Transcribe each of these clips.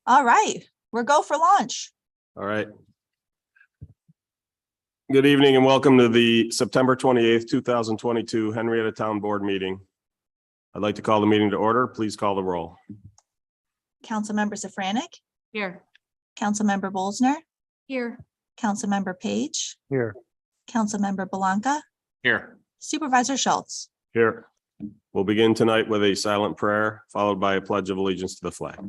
All right, we're go for launch. All right. Good evening and welcome to the September 28th, 2022 Henrietta Town Board meeting. I'd like to call the meeting to order. Please call the roll. Councilmember Safranek, Here. Councilmember Bolsner, Here. Councilmember Page, Here. Councilmember Belanca, Here. Supervisor Schultz. Here. We'll begin tonight with a silent prayer, followed by a pledge of allegiance to the flag.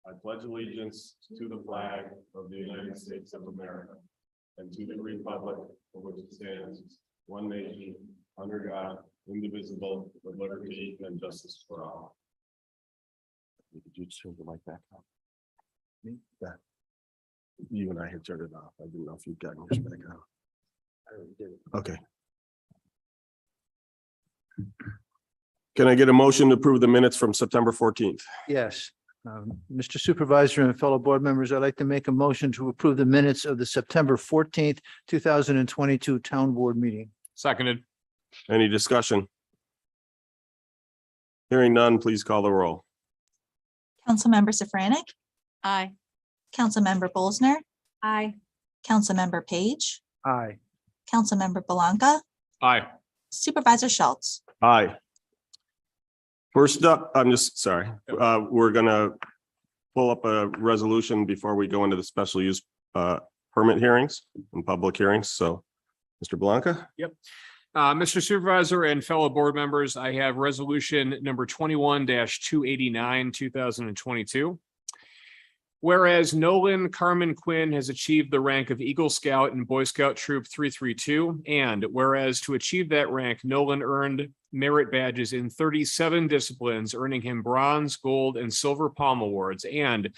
I pledge allegiance to the flag of the United States of America and to the republic for which it stands, one nation, under God, indivisible, with liberty and justice for all. Did you turn the mic back on? Me? Yeah. You and I had turned it off. I didn't know if you'd gotten yours back on. I already did. Okay. Can I get a motion to approve the minutes from September 14th? Yes. Mr. Supervisor and fellow board members, I'd like to make a motion to approve the minutes of the September 14th, 2022 Town Board meeting. Seconded. Any discussion? Hearing none, please call the roll. Councilmember Safranek, Aye. Councilmember Bolsner, Aye. Councilmember Page, Aye. Councilmember Belanca, Aye. Supervisor Schultz. Aye. First up, I'm just sorry, we're gonna pull up a resolution before we go into the special use permit hearings and public hearings. So, Mr. Belanca. Mr. Supervisor and fellow board members, I have resolution number 21-289, 2022. Whereas Nolan Carmen Quinn has achieved the rank of Eagle Scout in Boy Scout Troop 332, and whereas to achieve that rank, Nolan earned merit badges in 37 disciplines, earning him bronze, gold, and silver palm awards. And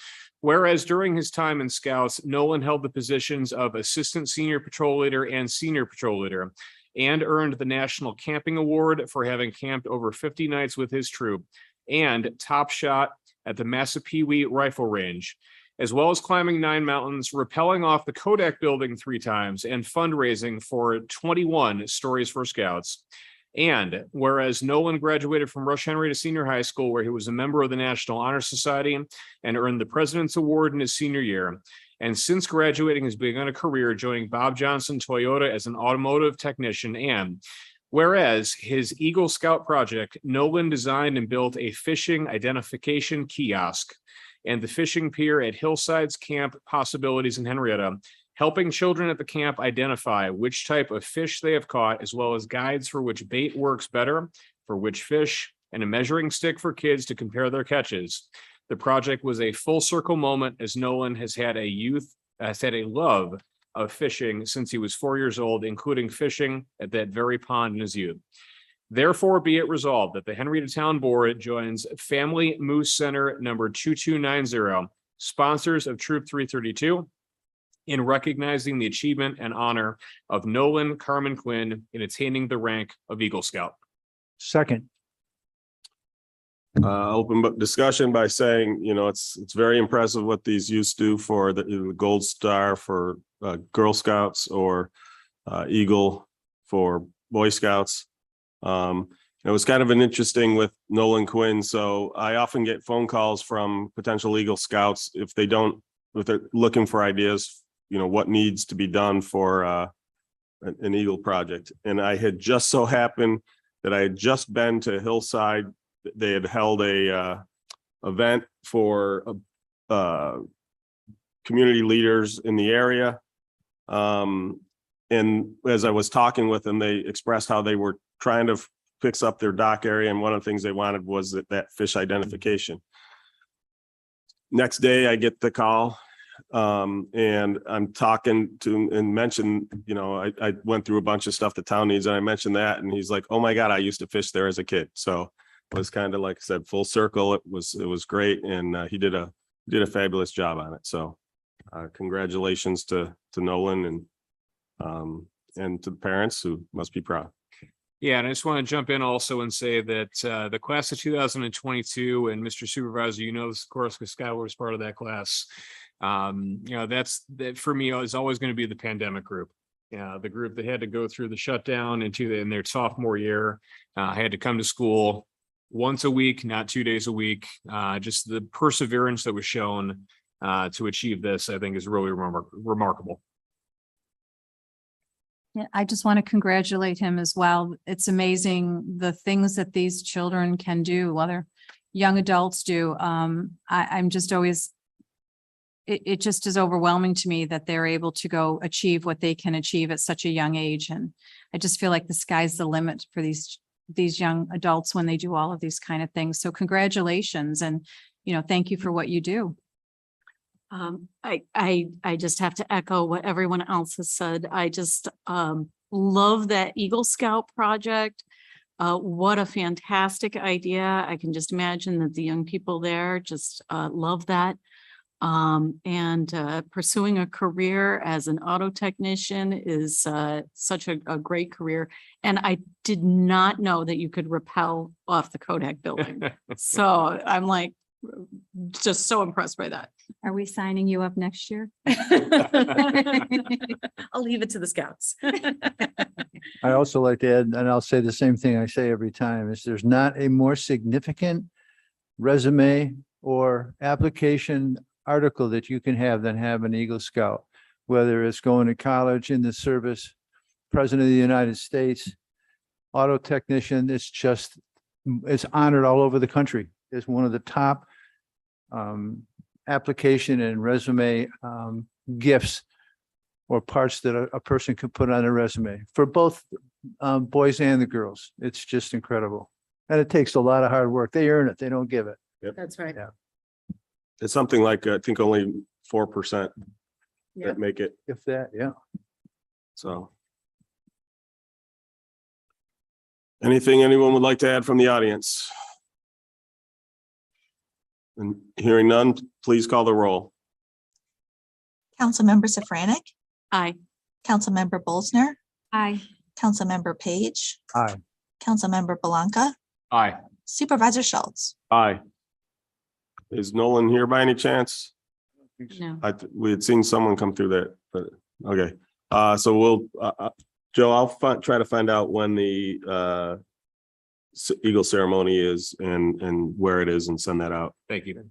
whereas during his time in Scouts, Nolan held the positions of Assistant Senior Patrol Leader and Senior Patrol Leader, and earned the National Camping Award for having camped over 50 nights with his troop, and top shot at the Massapequa Rifle Range, as well as climbing 9 mountains, rappelling off the Kodak building 3 times, and fundraising for 21 Stories for Scouts. And whereas Nolan graduated from Rush Henrietta Senior High School, where he was a member of the National Honor Society and earned the President's Award in his senior year, and since graduating has begun a career joining Bob Johnson Toyota as an automotive technician. And whereas his Eagle Scout project, Nolan designed and built a fishing identification kiosk and the fishing pier at Hillsides Camp Possibilities in Henrietta, helping children at the camp identify which type of fish they have caught, as well as guides for which bait works better for which fish, and a measuring stick for kids to compare their catches. The project was a full circle moment, as Nolan has had a love of fishing since he was 4 years old, including fishing at that very pond in his youth. Therefore, be it resolved that the Henrietta Town Board joins Family Moose Center number 2290, sponsors of Troop 332, in recognizing the achievement and honor of Nolan Carmen Quinn in attaining the rank of Eagle Scout. Second. Open book discussion by saying, you know, it's very impressive what these youths do for the Gold Star for Girl Scouts or Eagle for Boy Scouts. It was kind of an interesting with Nolan Quinn. So I often get phone calls from potential Eagle Scouts if they're looking for ideas, you know, what needs to be done for an Eagle project. And I had just so happened that I had just been to Hillside. They had held a event for community leaders in the area. And as I was talking with them, they expressed how they were trying to fix up their dock area. And one of the things they wanted was that fish identification. Next day, I get the call and I'm talking to and mentioned, you know, I went through a bunch of stuff the town needs, and I mentioned that, and he's like, oh my God, I used to fish there as a kid. So it was kind of, like I said, full circle. It was great. And he did a did a fabulous job on it. So congratulations to Nolan and to the parents who must be proud. Yeah, and I just want to jump in also and say that the class of 2022, and Mr. Supervisor, you know, this, of course, because Scott was part of that class. That for me is always going to be the pandemic group. Yeah, the group that had to go through the shutdown in their sophomore year, had to come to school once a week, not 2 days a week. Just the perseverance that was shown to achieve this, I think, is really remarkable. Yeah, I just want to congratulate him as well. It's amazing the things that these children can do, whether young adults do. I'm just always, it just is overwhelming to me that they're able to go achieve what they can achieve at such a young age. And I just feel like the sky's the limit for these young adults when they do all of these kind of things. So congratulations, and, thank you for what you do. I just have to echo what everyone else has said. I just love that Eagle Scout project. What a fantastic idea. I can just imagine that the young people there just love that. And pursuing a career as an auto technician is such a great career. And I did not know that you could rappel off the Kodak building. So I'm like, just so impressed by that. Are we signing you up next year? I'll leave it to the scouts. I also like to add, and I'll say the same thing I say every time, is there's not a more significant resume or application article that you can have than have an Eagle Scout, whether it's going to college, in the service, President of the United States, auto technician. It's honored all over the country. It's one of the top application and resume gifts or parts that a person could put on a resume for both boys and the girls. It's just incredible. And it takes a lot of hard work. They earn it. They don't give it. That's right. Yeah. It's something like, I think only 4% Yeah. that make it. If that, yeah. So. Anything anyone would like to add from the audience? And hearing none, please call the roll. Councilmember Safranik, Aye. Councilmember Bolsner, Aye. Councilmember Page, Aye. Councilmember Belanca, Aye. Supervisor Schultz. Aye. Is Nolan here by any chance? No. We had seen someone come through that, but okay. So we'll, Joe, I'll try to find out when the Eagle ceremony is and where it is and send that out. Thank you.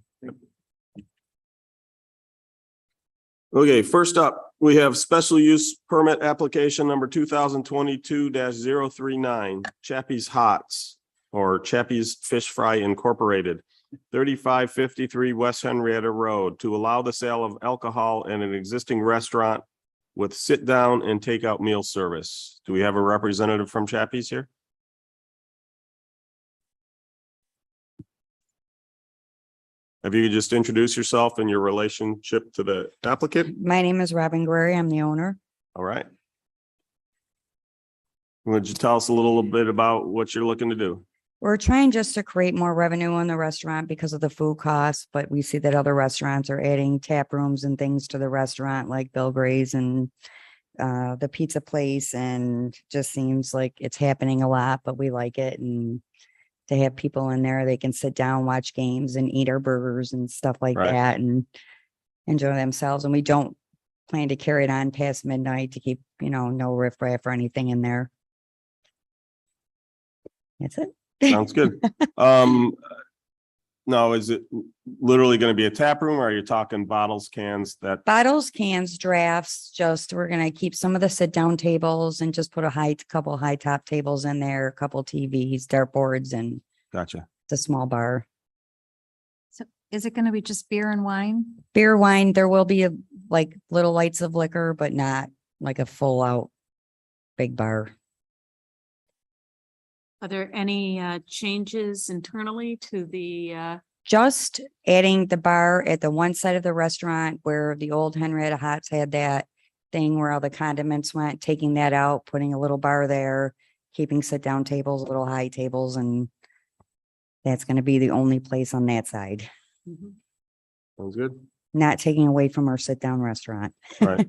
Okay, first up, we have special use permit application number 2022-039, Chappie's Hots or Chappie's Fish Fry Incorporated, 3553 West Henrietta Road, to allow the sale of alcohol in an existing restaurant with sit down and takeout meal service. Do we have a representative from Chappie's here? If you could just introduce yourself and your relationship to the applicant. My name is Robin Guerry. I'm the owner. All right. Would you tell us a little bit about what you're looking to do? We're trying just to create more revenue in the restaurant because of the food costs, but we see that other restaurants are adding tap rooms and things to the restaurant like Bill Gray's and the pizza place, and just seems like it's happening a lot, but we like it. And to have people in there, they can sit down, watch games and eat our burgers and stuff like Right. that and enjoy themselves. And we don't plan to carry it on past midnight to keep, no riffraff or anything in there. That's it. Sounds good. No, is it literally going to be a tap room, or are you talking bottles, cans, that? Bottles, cans, drafts, we're gonna keep some of the sit down tables and just put couple high top tables in there, a couple TVs, dartboards, and Gotcha. the small bar. So is it going to be just beer and wine? Beer, wine, there will be like little lights of liquor, but not like a full out big bar. Are there any changes internally to the Just adding the bar at the one side of the restaurant where the old Henrietta Hots had that thing where all the condiments went, taking that out, putting a little bar there, keeping sit down tables, little high tables, and that's going to be the only place on that side. Sounds good. not taking away from our sit-down restaurant. Right.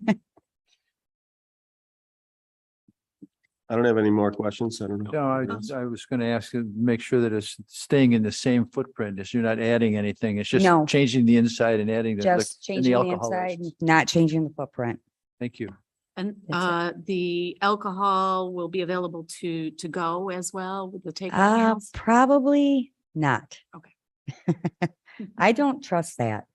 I don't have any more questions. I don't know. No, I was going to ask you, make sure that it's staying in the same footprint, as you're not adding anything. It's just No. changing the inside and adding the, Just and changing the alcohol inside, license. not changing the footprint. Thank you. And That's the alcohol will be available to go as well with the takeout meals? Probably not. Okay. I don't trust that.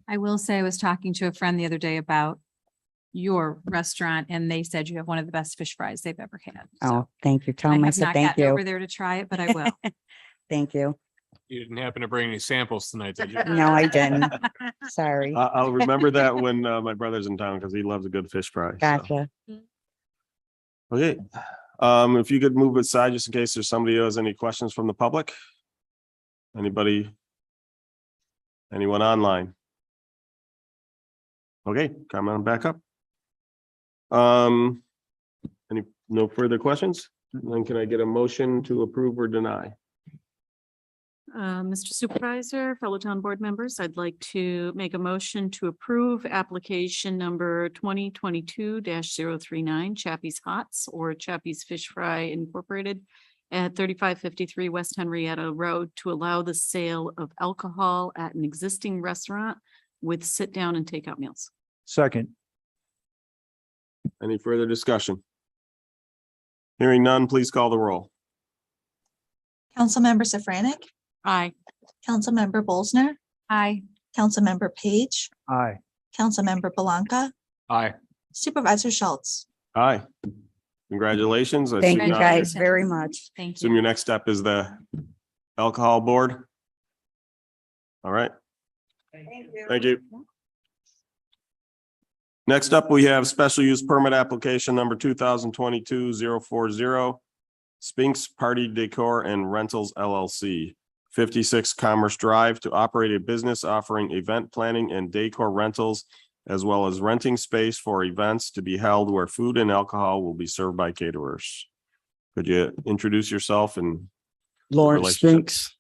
I will say I was talking to a friend the other day about your restaurant and they said you have one of the best fish fries they've ever had. Oh, So thank you. Tell I them I have said not thank gotten you. over there to try it, but I will. Thank you. You didn't happen to bring any samples tonight, did you? No, I didn't. Sorry. I'll remember that when my brother's in town because he loves a good fish fry. so. Gotcha. Okay, if you could move aside just in case there's somebody who has any questions from the public. Anybody? Anyone online? Okay, come on back up. No further questions? Then can I get a motion to approve or deny? Mr. Supervisor, fellow town board members, I'd like to make a motion to approve application number 2022-039 Chappie's Hots or Chappie's Fish Fry Incorporated at 3553 West Henrietta Road to allow the sale of alcohol at an existing restaurant with sit-down and takeout meals. Second, Any further discussion? Hearing none, please call the roll. Councilmember Safranik, Aye. Councilmember Bolsner, Hi. Councilmember Page, aye. Councilmember Belanca, Aye. Supervisor Schultz. Aye. Congratulations. I Thank assume you now- guys very much. Thank Assume you. your next step is the alcohol board. All right. Thank you. Next up, we have special use permit application number 2022-040. Sphinx Party Decor and Rentals LLC, 56 Commerce Drive, to operate a business offering event planning and decor rentals, as well as renting space for events to be held where food and alcohol will be served by caterers. Could you introduce yourself and, Lawrence relationship. Sphinx.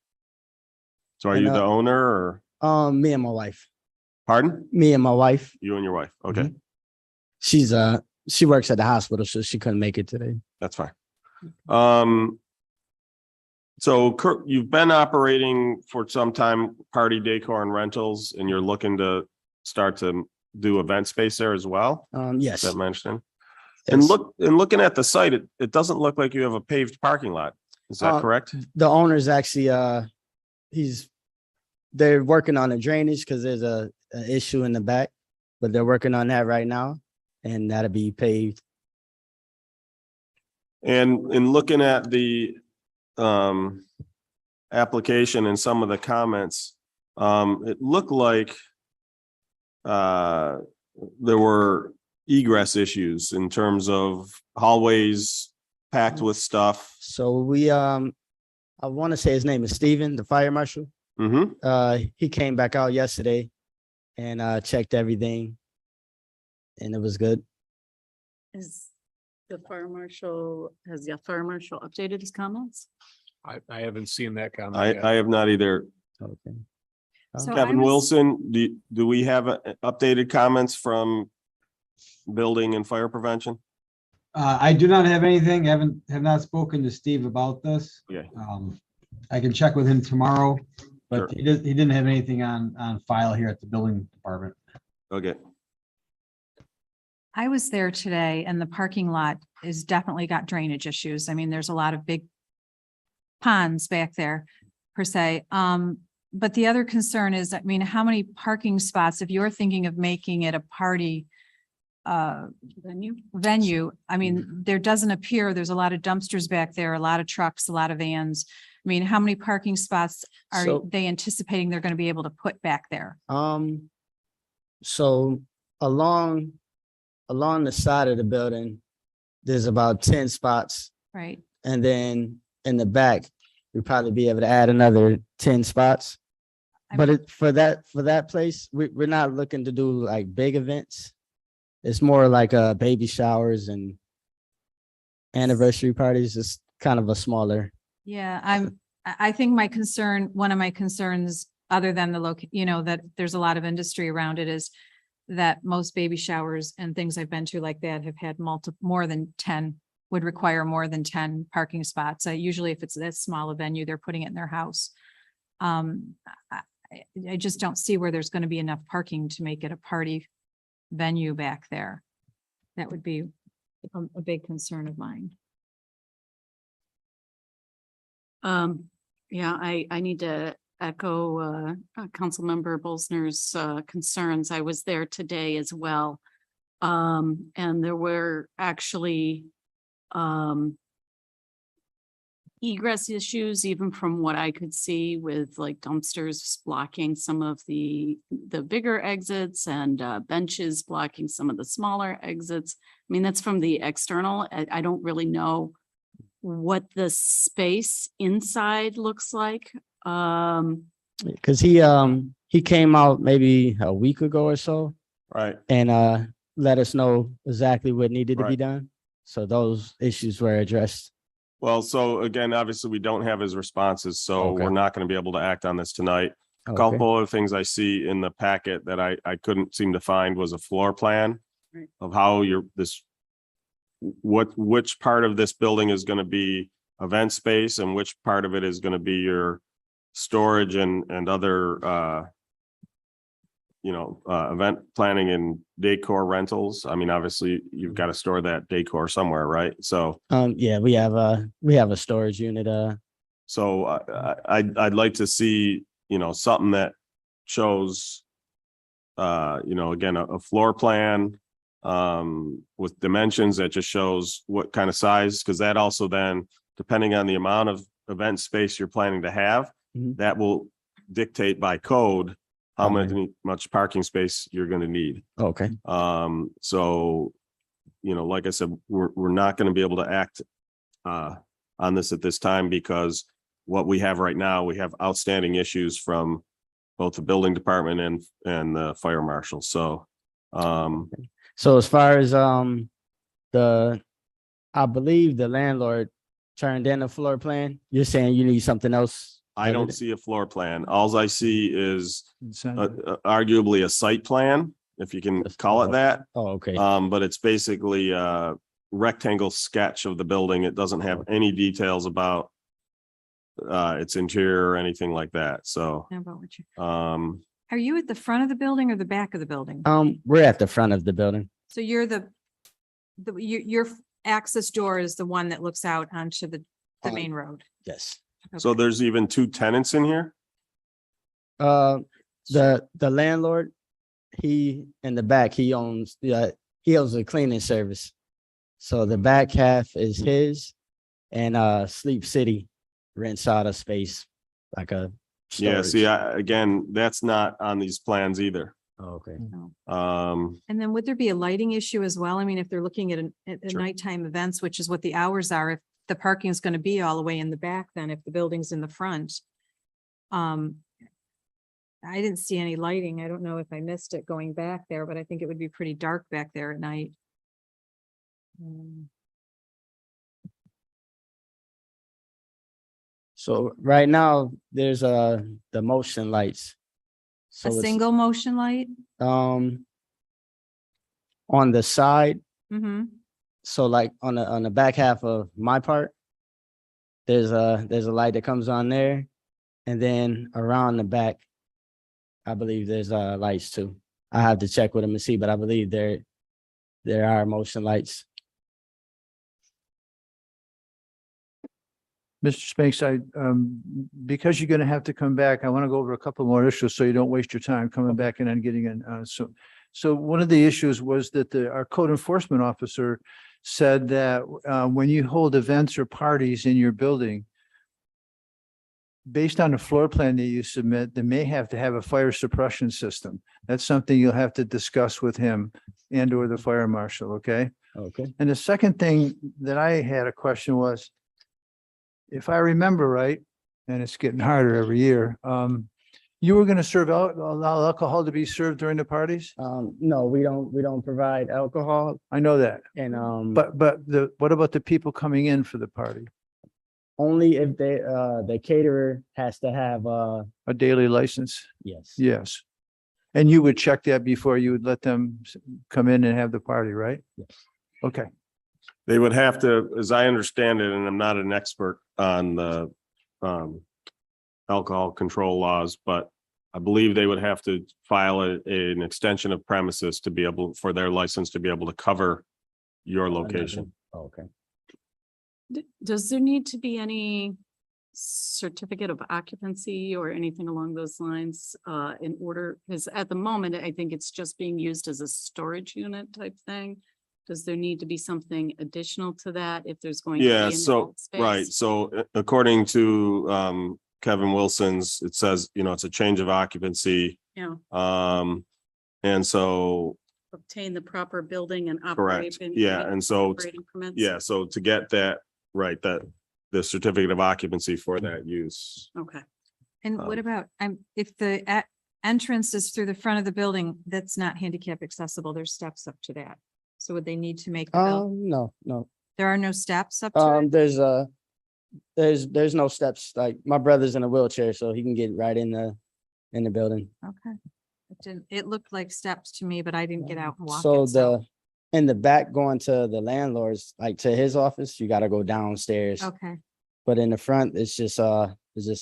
so are you And, the owner or, Me and my wife. pardon? Me and my wife. You and your wife? Okay, She works at the hospital, so she couldn't make it today. that's fine. So Kurt, you've been operating for some time, party decor and rentals, and you're looking to start to do event space there as well? Yes. Is that my understanding? And Yes. looking at the site, it doesn't look like you have a paved parking lot. Is that correct? The owner's actually they're working on the drainage because there's an issue in the back, but they're working on that right now, and that'll be paved. And in looking at the application and some of the comments, it looked like there were egress issues in terms of hallways packed with stuff. So we I want to say his name is Steven, the fire marshal. Mm-hmm. He came back out yesterday and checked everything, and it was good. Has the fire marshal updated his comments? I haven't seen that comment I yet. have not either. Okay. So I Kevin was- Wilson, do we have updated comments from building and fire prevention? I do not have anything, have not spoken to Steve about this. Okay. I can check with him tomorrow, Sure. but he didn't have anything on file here at the building department. Okay, I was there today and the parking lot is definitely got drainage issues. I mean, there's a lot of big ponds back there per se. But the other concern is, I mean, how many parking spots, if you're thinking of making it a party venue, I mean, there doesn't appear, there's a lot of dumpsters back there, a lot of trucks, a lot of vans. I mean, how many parking spots are So- they anticipating they're going to be able to put back there? So along the side of the building, there's about 10 spots. Right? And then in the back, we'll probably be able to add another 10 spots. I But mean- for that place, we're not looking to do like big events. It's more like baby showers and anniversary parties. It's kind of a smaller. Yeah, I think my concern, one of my concerns, other than that there's a lot of industry around it, is that most baby showers and things I've been to like that have had more than 10, would require more than 10 parking spots. Usually if it's that small a venue, they're putting it in their house. I just don't see where there's going to be enough parking to make it a party venue back there. That would be a big concern of mine. Yeah, I need to echo Councilmember Bolsner's concerns. I was there today as well. And there were actually egress issues, even from what I could see, with like dumpsters blocking some of the bigger exits and benches blocking some of the smaller exits. I mean, that's from the external. I don't really know what the space inside looks like. Because he came out maybe a week ago or so Right. and let us know exactly what needed to be Right. done. So those issues were addressed. Well, so again, obviously, we don't have his responses, so Okay. we're not going to be able to act on this tonight. A Okay. couple of things I see in the packet that I couldn't seem to find was a floor plan Right. of how which part of this building is going to be event space and which part of it is going to be your storage and other event planning and decor rentals. I mean, obviously, you've got to store that decor somewhere, right? So Yeah, we have a storage unit. So I'd like to see, something that shows, again, a floor plan with dimensions that just shows what kind of size, because that also then, depending on the amount of event space you're planning to have, Mhm. that will dictate by code how Okay. much parking space you're going to need. Okay. So, like I said, we're not going to be able to act on this at this time, because what we have right now, we have outstanding issues from both the building department and the fire marshal. So, So as far as I believe the landlord turned in a floor plan. You're saying you need something else? I don't see a floor plan. Alls I see is Inside. arguably a site plan, if you can call it that. Oh, okay. But it's basically a rectangle sketch of the building. It doesn't have any details about its interior or anything like that. So, How about what you, um, are you at the front of the building or the back of the building? We're at the front of the building. So you're your access door is the one that looks out onto the main road. Yes. so Okay. there's even two tenants in here. The landlord, he in the back, he owns a cleaning service. So the back half is his, and Sleep City rents out a space like a Yeah, storage. see, again, that's not on these plans either. Oh, okay. And then would there be a lighting issue as well? I mean, if they're looking at Sure. nighttime events, which is what the hours are, if the parking is going to be all the way in the back, then if the building's in the front. I didn't see any lighting. I don't know if I missed it going back there, but I think it would be pretty dark back there at night. So right now, there's the motion lights. So A it's, single motion light? on the side, Mm-hmm. so like on the back half of my part, there's a light that comes on there, and then around the back, I believe there's lights too. I have to check with them and see, but I believe there are motion lights. Mr. Spinks, because you're gonna have to come back, I want to go over a couple more issues so you don't waste your time coming back and then getting in. So one of the issues was that our code enforcement officer said that when you hold events or parties in your building, based on the floor plan that you submit, they may have to have a fire suppression system. That's something you'll have to discuss with him and or the fire marshal, okay? Okay. And the second thing that I had a question was, if I remember right, and it's getting harder every year, you were going to serve allow alcohol to be served during the parties? No, we don't provide alcohol, I know that, and but what about the people coming in for the party? Only if they, the caterer has to have, A daily license? yes. Yes. And you would check that before you would let them come in and have the party, right? Yes. Okay. They would have to, as I understand it, and I'm not an expert on the alcohol control laws, but I believe they would have to file an extension of premises to be able, for their license to be able to cover your location. Oh, okay. Does there need to be any certificate of occupancy or anything along those lines in order? Because at the moment, I think it's just being used as a storage unit type thing. Does there need to be something additional to that if there's going to be? Yeah, an so, event space? right, so according to Kevin Wilson's, it says, it's a change of occupancy. Yeah, And so, obtain the proper building and operate. correct, yeah, and so, Operating permits. yeah, so to get that, right, that the certificate of occupancy for that use. Okay. And what about, if the entrance is through the front of the building, that's not handicap accessible, there's steps up to that. So would they need to make, No. there are no steps up to it? There's no steps. Like my brother's in a wheelchair, so he can get right in the building. Okay. It looked like steps to me, but I didn't get out and walk So it. in the back going to the landlord's, like to his office, you gotta go downstairs. Okay. But in the front, it's just a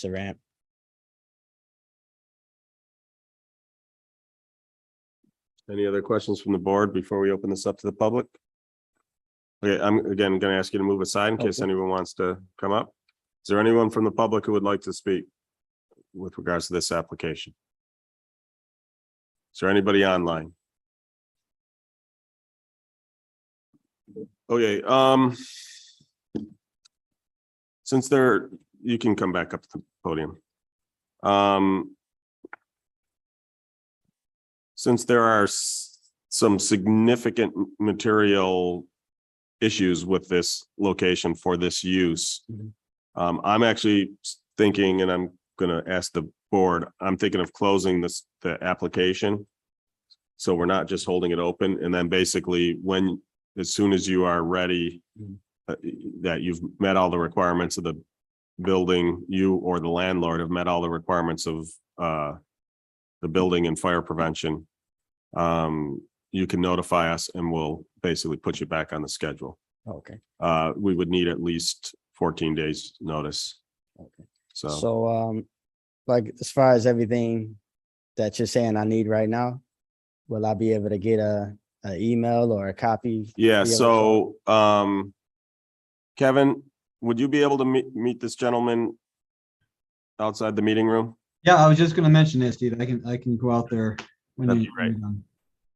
ramp. Any other questions from the board before we open this up to the public? Okay, I'm again gonna ask you to move aside in case Okay. anyone wants to come up. Is there anyone from the public who would like to speak with regards to this application? Is there anybody online? Okay, since you can come back up to the podium. Since there are some significant material issues with this location for this use, I'm actually thinking, and I'm gonna ask the board, I'm thinking of closing the application. So we're not just holding it open, and then basically as soon as you are ready, that you've met all the requirements of the building, you or the landlord have met all the requirements of the building and fire prevention, you can notify us and we'll basically put you back on the schedule. Okay. We would need at least 14 days notice. Okay. So, So, like, as far as everything that you're saying I need right now, will I be able to get an email or a copy? yeah, via so, Kevin, would you be able to meet this gentleman outside the meeting room? Yeah, I was just gonna mention this, Steve. I can go out there when That'd you. be great. when you're done.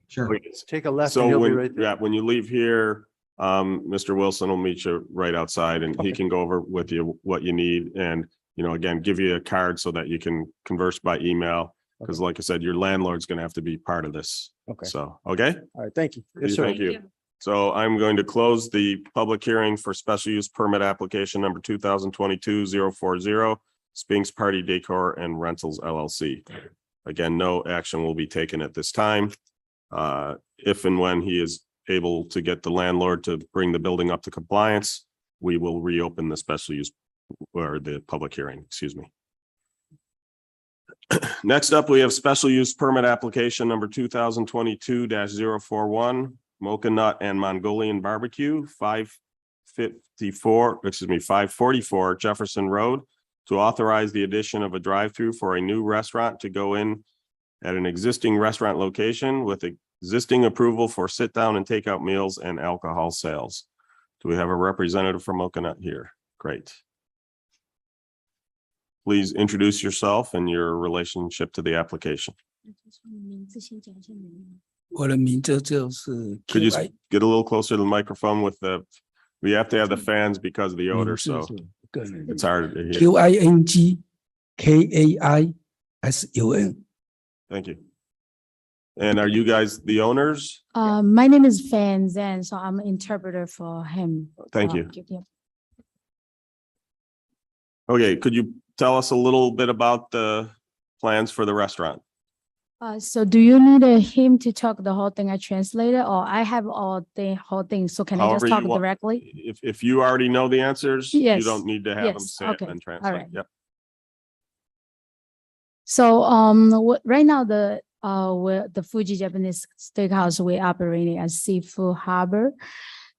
Sure. Please. Take a left and So he'll be when, right there. yeah, when you leave here, Mr. Wilson will meet you right outside and he Okay. can go over with you what you need and, again, give you a card so that you can converse by email. Because like I said, your landlord's gonna have to be part of this. Okay. So, okay? All right, thank you. Yes, sir. Thank you. So I'm going to close the public hearing for special use permit application number 2022-040, Sphinx Party Decor and Rentals LLC. Again, no action will be taken at this time. If and when he is able to get the landlord to bring the building up to compliance, we will reopen the special use or the public hearing, excuse me. Next up, we have special use permit application number 2022-041, Mocha Nut and Mongolian Barbecue, 544 Jefferson Road, to authorize the addition of a drive-through for a new restaurant to go in at an existing restaurant location with existing approval for sit-down and takeout meals and alcohol sales. Do we have a representative from Mocha Nut here? Great. Please introduce yourself and your relationship to the application. 我的名字就是 Could you KY get a little closer to the microphone with we have to have the fans because of the odor, 名字 so 是个人 it's hard to hear. QING KAISUN Thank you. And are you guys the owners? My name is Fan Zan, so I'm an interpreter for him. Thank you. Yeah. Okay, could you tell us a little bit about the plans for the restaurant? So do you need him to talk the whole thing? I translated, or I have all the whole thing? So can I However just talk you want. directly? If you already know the answers, you Yes, don't need to have them yes, say it okay, and all translate. right. Yep. So, right now we're the Fuji Japanese Steakhouse, we're operating as Seafood Harbor.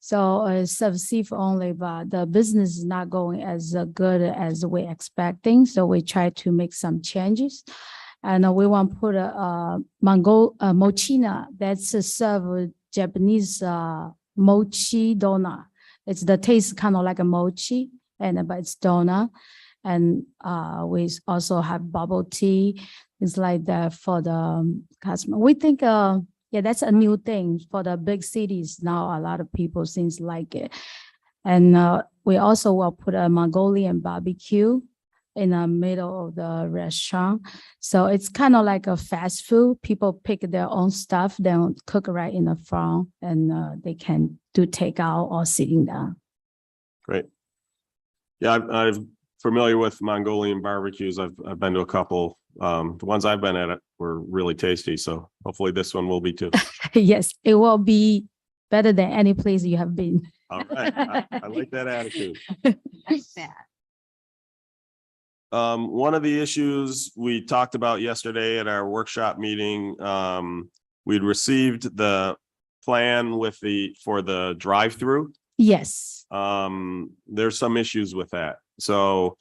So serve seafood only, but the business is not going as good as we're expecting. So we try to make some changes. And we want to put a mochina that's a serve Japanese mochi donut. It's the taste kind of like a mochi, but it's donut. And we also have bubble tea. It's like that for the customer. We think, yeah, that's a new thing for the big cities. Now a lot of people seems like it. And we also will put a Mongolian barbecue in the middle of the restaurant. So it's kind of like a fast food. People pick their own stuff, then cook right in the front, and they can do takeout or sitting down. Great. Yeah, I'm familiar with Mongolian barbecues. I've been to a couple. The ones I've been at were really tasty. So hopefully this one will be too. Yes, it will be better than any place you have been. All right. I like that attitude. Like that. One of the issues we talked about yesterday at our workshop meeting, we'd received the plan for the drive-through. Yes, There's some issues with that. So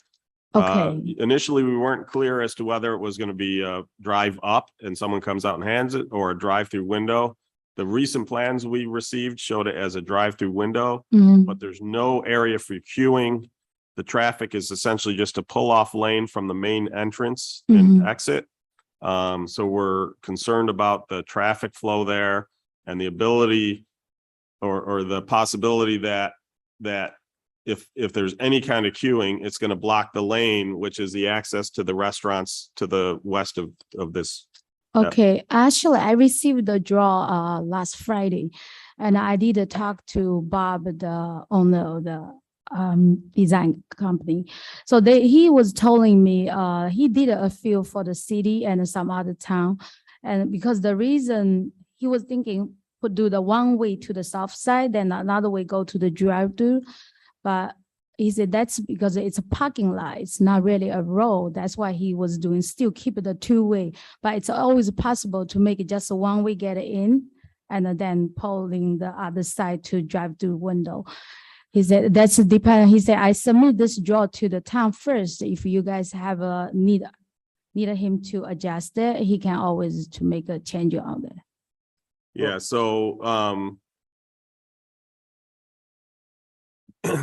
okay, initially we weren't clear as to whether it was going to be a drive up and someone comes out and hands it, or a drive-through window. The recent plans we received showed it as a drive-through window, Mhm. but there's no area for queuing. The traffic is essentially just a pull-off lane from the main entrance and exit. So we're concerned about the traffic flow there and the ability or the possibility that if there's any kind of queuing, it's going to block the lane, which is the access to the restaurants to the west of this. Okay, actually, I received the draw last Friday, and I did talk to Bob, the owner of the design company. So he was telling me he did a few for the city and some other town, and because the reason he was thinking could do the one way to the south side, then another way go to the drive-through, but he said that's because it's a parking lot. It's not really a road. That's why he was doing, still keep it a two-way. But it's always possible to make it just a one-way get in and then pulling the other side to drive through window. He said that's dependent. He said I submit this draw to the town first. If you guys have a need him to adjust it, he can always to make a change on it. Yeah, so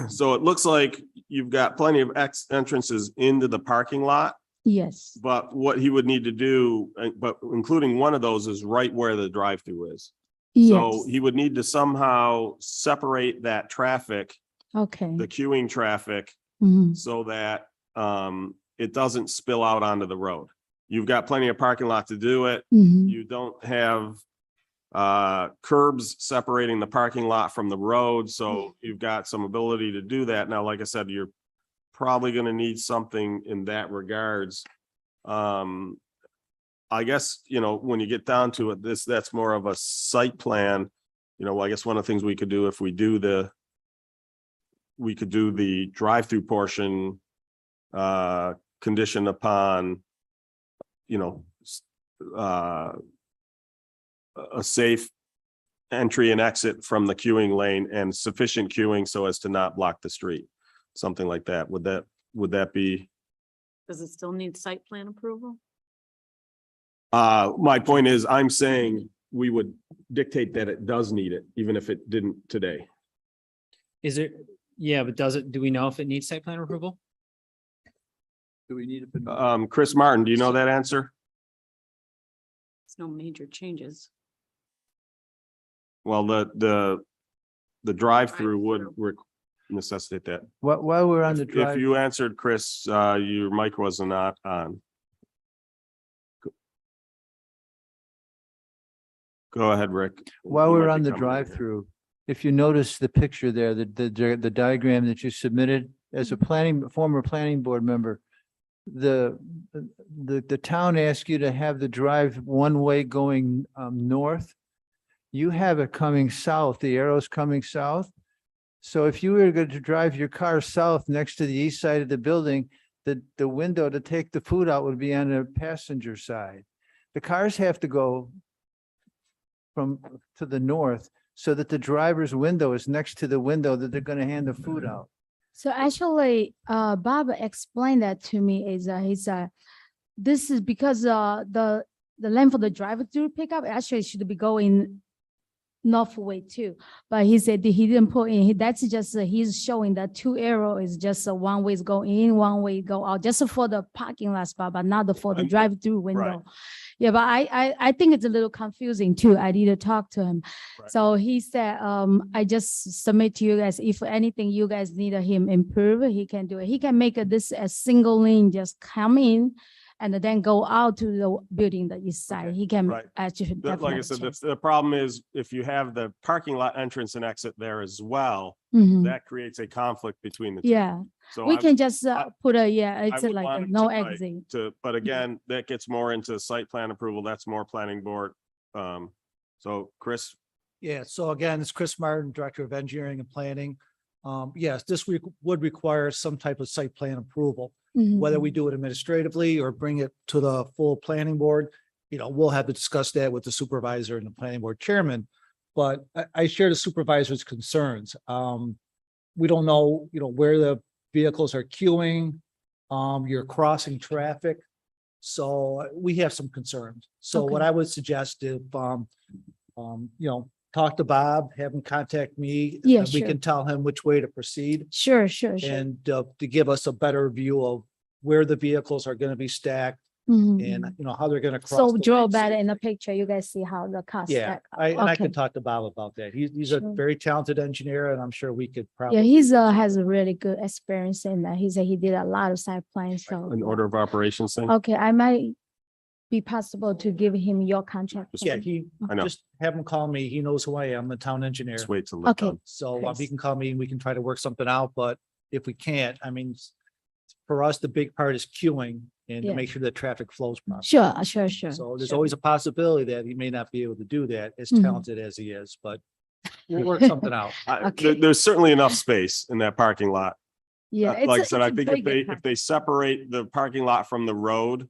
so it looks like you've got plenty of entrances into the parking lot, Yes. but what he would need to do, but including one of those is right where the drive-through is. Yes. So he would need to somehow separate that traffic, Okay. the queuing traffic, Mhm. so that it doesn't spill out onto the road. You've got plenty of parking lot to do it. Mhm. You don't have curbs separating the parking lot from the road, so you've got some ability to do that. Now, like I said, you're probably going to need something in that regards. I guess, when you get down to it, that's more of a site plan. I guess one of the things we could do if we could do the drive-through portion conditioned upon, a safe entry and exit from the queuing lane and sufficient queuing so as to not block the street. Something like that. Would that be? Does it still need site plan approval? My point is, I'm saying we would dictate that it does need it, even if it didn't today. Is it, yeah, but do we know if it needs site plan approval? Do we need a? Chris Martin, do you know that answer? It's no major changes. Well, the drive-through would necessitate that. While we're on the If drive, you answered, Chris, your mic was not on. Go ahead, Rick. while You we're might on be the coming in here. drive-through, if you notice the picture there, the diagram that you submitted as a former planning board member, the town asks you to have the drive one way going north. You have it coming south, the arrow's coming south. So if you were going to drive your car south next to the east side of the building, the window to take the food out would be on the passenger side. The cars have to go to the north so that the driver's window is next to the window that they're going to hand the food out. So actually, Bob explained that to me is, this is because, the length of the drive-through pickup actually should be going north way too. But he said that he didn't put in, that's just, he's showing that two arrow is just a one way go in, one way go out, just for the parking lot spot, but not for the drive-through window. Yeah, but I think it's a little confusing too. I need to talk to him. Right. So he said, I just submit to you guys, if anything you guys need him improve, he can do it. He can make this a single lane, just come in and then go out to the building the east side. He can Right. actually. Like I definitely said, change. the problem is if you have the parking lot entrance and exit there as well, Mhm. that creates a conflict between the two. Yeah, So we I- can just I- put a, yeah, I it's would like want a him no to, like, exit. but again, that gets more into site plan approval. That's more planning board. So Chris, Yeah, so again, it's Chris Martin, Director of Engineering and Planning. Yes, this would require some type of site plan approval, whether we do it administratively or bring it to the full planning board. We'll have to discuss that with the supervisor and the planning board chairman. But I share the supervisor's concerns. We don't know, where the vehicles are queuing. You're crossing traffic. So we have some concerns. So what Okay. I would suggest if, talk to Bob, have him contact me. Yeah, and we sure. can tell him which way to proceed Sure, sure. and to give us a better view of where the vehicles are going to be stacked Mhm. and, how they're going to cross. So the draw lines better in the safely. picture, you guys see how the cars Yeah, stack up. I can Okay. talk to Bob about that. He's a Sure. very talented engineer and I'm sure we could Yeah, probably. he's has a really good experience in that. He said he did a lot of site plans, so. an order of operations thing. Okay, I might be possible to give him your contract. Yeah, he, I know. just have him call me. He knows who I am, the town engineer. Just wait till it's Okay. done. So he Chris. can call me and we can try to work something out, but if we can't, for us, the big part is queuing and to Yeah. make sure that traffic flows properly. Sure. So there's sure. always a possibility that he may not be able to do that, as Mhm. talented as he is, but we'll work something out. Okay. There's certainly enough space in that parking lot. Yeah. Like I it's said, a I think if big they separate the parking lot from the road,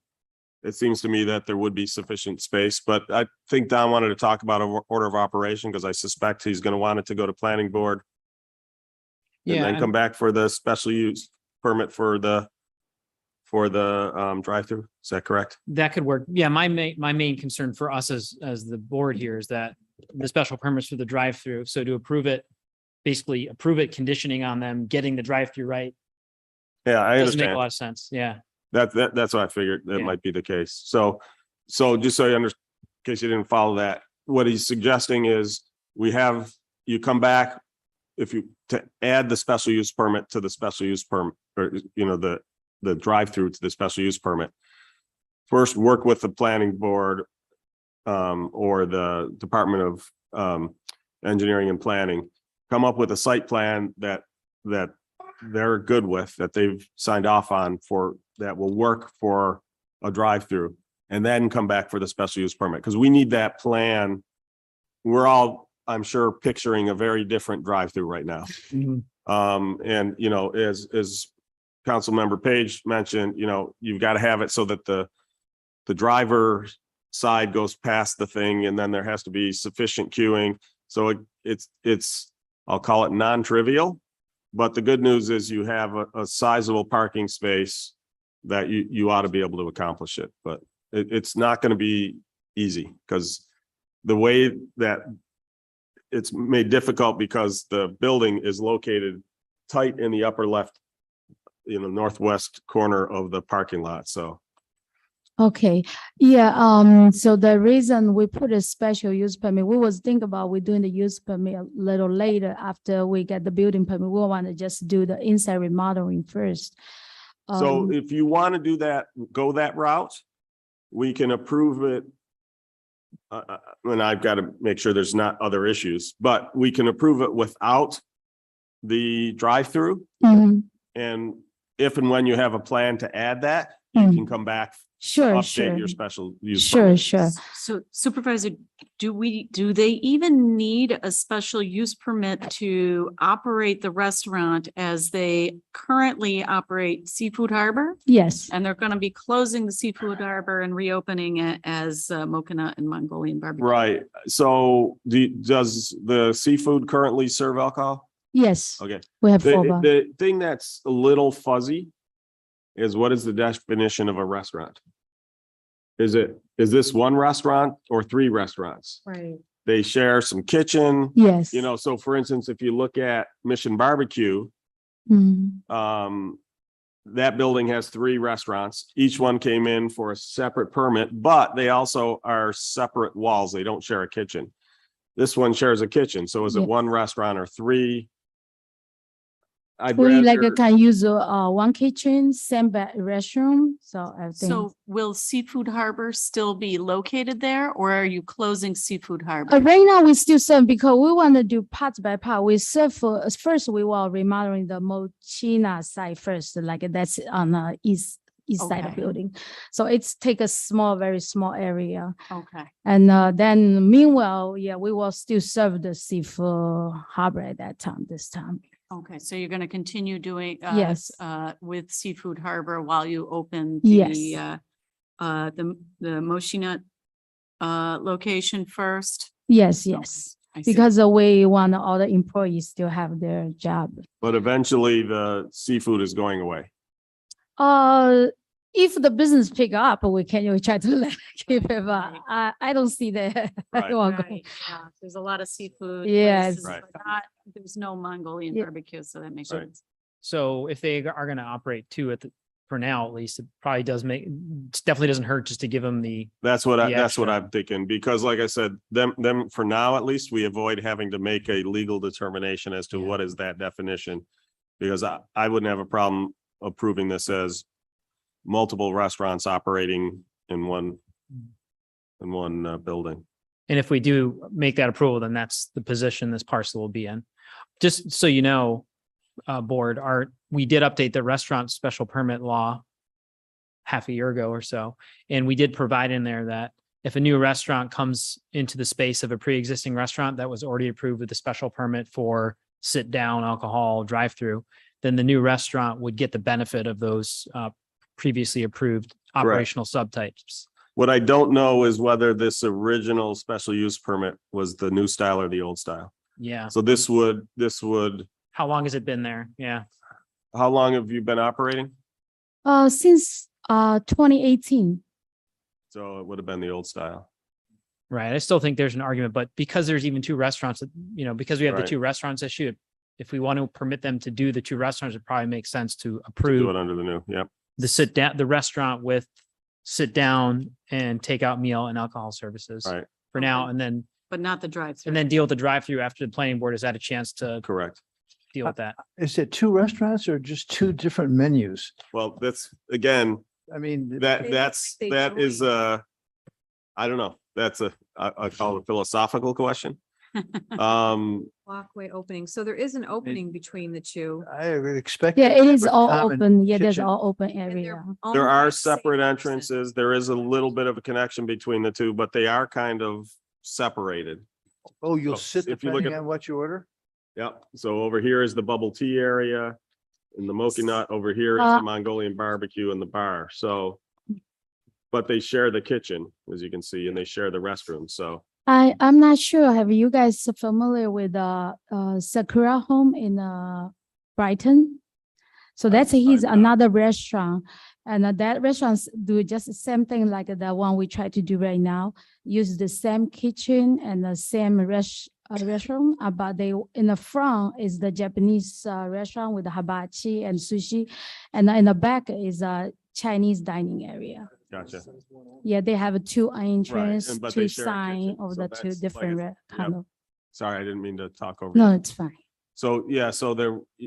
it seems to me that there would be sufficient space, but I think Don wanted to talk about an order of operation because I suspect he's going to want it to go to planning board. And then come back for the special use permit for the drive-through. Is that correct? That could work. Yeah, my main concern for us as the board here is that the special permits for the drive-through. So to approve it, basically approve it conditioning on them getting the drive-through right. Yeah, I Doesn't make a understand. lot of sense. Yeah. That's what I figured that Yeah. might be the case. So just so you understand, in case you didn't follow that, what he's suggesting is you come back to add the special use permit to the special use permit, or, the drive-through to the special use permit. First, work with the planning board or the Department of Engineering and Planning, come up with a site plan that they're good with, that they've signed off on that will work for a drive-through, and then come back for the special use permit, because we need that plan. We're all, I'm sure, picturing a very different drive-through right now. And, as Councilmember Page mentioned, you've got to have it so that the driver side goes past the thing, and then there has to be sufficient queuing. So it's, I'll call it non-trivial, but the good news is you have a sizable parking space that you ought to be able to accomplish it, but it's not going to be easy because the way that it's made difficult because the building is located tight in the upper left, northwest corner of the parking lot. So Okay, yeah, so the reason we put a special use permit, we was think about we doing the use permit a little later after we get the building permit. We want to just do the inside remodeling first. So if you want to do that, go that route, we can approve it. And I've got to make sure there's not other issues, but we can approve it without the drive-through. Mhm. And if and when you have a plan to add that, you Mm. can come back, Sure, update sure. your special use. Sure, permit. sure. So Supervisor, do they even need a special use permit to operate the restaurant as they currently operate Seafood Harbor? Yes, And they're gonna be closing the Seafood Harbor and reopening it as Mokinut and Mongolian barbecue. Right, so does the seafood currently serve alcohol? yes, Okay, we have 4 the, bars. the thing that's a little fuzzy is what is the definition of a restaurant? Is this one restaurant or 3 restaurants? Right. They share some kitchen, Yes. you know, so for instance, if you look at Mission Barbecue, Mm, that building has 3 restaurants. Each one came in for a separate permit, but they also are separate walls. They don't share a kitchen. This one shares a kitchen. So is it Yeah. 1 restaurant or 3? I'd we like rather, can use one kitchen, same restroom, so I think. So will Seafood Harbor still be located there or are you closing Seafood Harbor? Right now, we still serve because we want to do part by part. We serve first, we will remodeling the Mochina side first, like that's on the east side of Okay. building. So it's take a very small area. Okay. And then meanwhile, yeah, we will still serve the Seafood Harbor at this time. Okay, so you're gonna continue doing Yes. with Seafood Harbor while you open Yes. the Moshinut location first? Yes, yes. I see. Because we want all the employees still have their job. but eventually the seafood is going away. If the business pick up, we try to keep it, but I don't see that. Right. Right, yeah, there's a lot of seafood. Yes. places, Right. but there's no Mongolian Yeah. barbecue, so that makes Right. sense. So if they are gonna operate 2 for now, at least, it probably definitely doesn't hurt just to give them the, That's what The that's what extra. I'm thinking, because like I said, them for now, at least, we avoid having to make a legal determination as to Yeah. what is that definition. Because I wouldn't have a problem approving this as multiple restaurants operating in one building. and if we do make that approval, then that's the position this parcel will be in. Just so you know, board, we did update the restaurant special permit law half a year ago or so, and we did provide in there that if a new restaurant comes into the space of a pre-existing restaurant that was already approved with the special permit for sit-down alcohol drive-through, then the new restaurant would get the benefit of those previously approved operational subtypes. What I don't know is whether this original special use permit was the new style or the old style. Yeah. So this would, How long has it been there? Yeah. how long have you been operating? Since 2018. So it would have been the old style. Right. I still think there's an argument, but because there's even 2 restaurants, because we have the Right. 2 restaurants issue, if we want to permit them to do the 2 restaurants, it probably makes sense to Do it approve under the new, yep. the restaurant with sit down and take out meal and alcohol services Right, for now, Okay. and But not the drive-through. then deal with the drive-through after the planning board has had a chance to correct. deal with that. Is it 2 restaurants or just 2 different menus? Well, that's, again, I mean, They is join. I don't know. That's I call it a philosophical question. Walkway opening. So there is an opening between the 2. I would expect. Yeah, it is separate all common open. Yeah, there's kitchen. all open And area. they're There owned are by the same separate person. entrances. There is a little bit of a connection between the 2, but they are kind of separated. Oh, you'll So sit if you look depending at- on what you order? Yep. So over here is the bubble tea area. And the Mokinut over here is Uh, the Mongolian barbecue and the bar. So, but they share the kitchen, as you can see, and they share the restroom. So I'm not sure. Have you guys familiar with Sakura Home in Brighton? So that's his I'm not. another restaurant. And that restaurants do just the same thing like the one we try to do right now. Use the same kitchen and the same restaurant, but they in the front is the Japanese restaurant with the hibachi and sushi, and in the back is a Chinese dining area. gotcha. Yeah, they have 2 entrance, and but they 2 share a sign kitchen, of so the that's 2 like different it's- kind yep. of. Sorry, I didn't mean to talk over. No, you. it's fine. So, yeah, so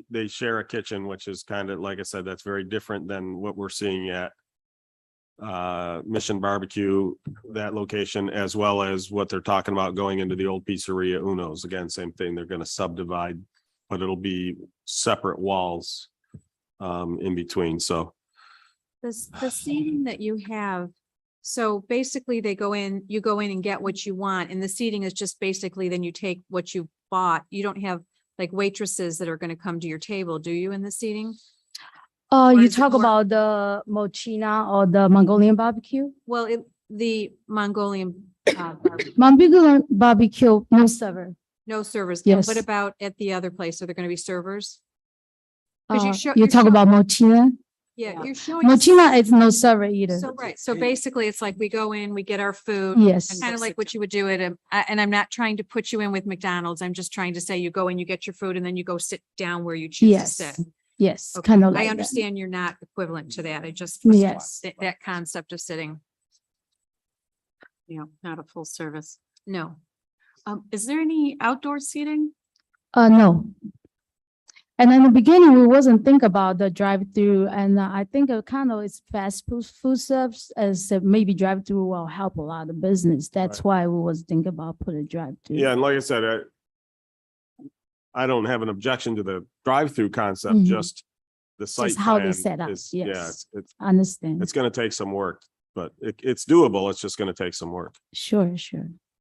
they share a kitchen, which is kind of, like I said, that's very different than what we're seeing at Mission Barbecue, that location, as well as what they're talking about going into the old pizzeria Uno's. Again, same thing. They're going to subdivide, but it'll be separate walls in between. So the seating that you have, so basically they go in, you go in and get what you want, and the seating is just basically then you take what you bought. You don't have like waitresses that are gonna come to your table, do you, in the seating? Or You is it talk more- about the mochina or the Mongolian barbecue? Well, the Mongolian, Mongolian barbecue, no server. no servers. And what Yes. about at the other place? Are there gonna be servers? 'Cause you show- You you're talk showing- about mochina? Yeah, you're showing. Mochina is no server either. So, right, so basically it's like we go in, we get our food. Yes. Kind of like what you would do at and I'm not trying to put you in with McDonald's. I'm just trying to say you go in, you get your food, and then you go sit down where you choose to Yes. sit. Yes, Okay, kind of like I that. understand you're not equivalent to that. I just. Yes. That concept of sitting. Yeah, not a full service. No. Is there any outdoor seating? No. And in the beginning, we wasn't think about the drive-through, and I think it kind of is fast food service as maybe drive-through will help a lot of business. That's why we was thinking about put a drive-through. Yeah, and like I said, I don't have an objection to the drive-through concept, Mhm. just the site. Just how they plan set up, is- Yeah, yes. it's Understand? it's gonna take some work, but it's doable. It's just gonna take some work. Sure.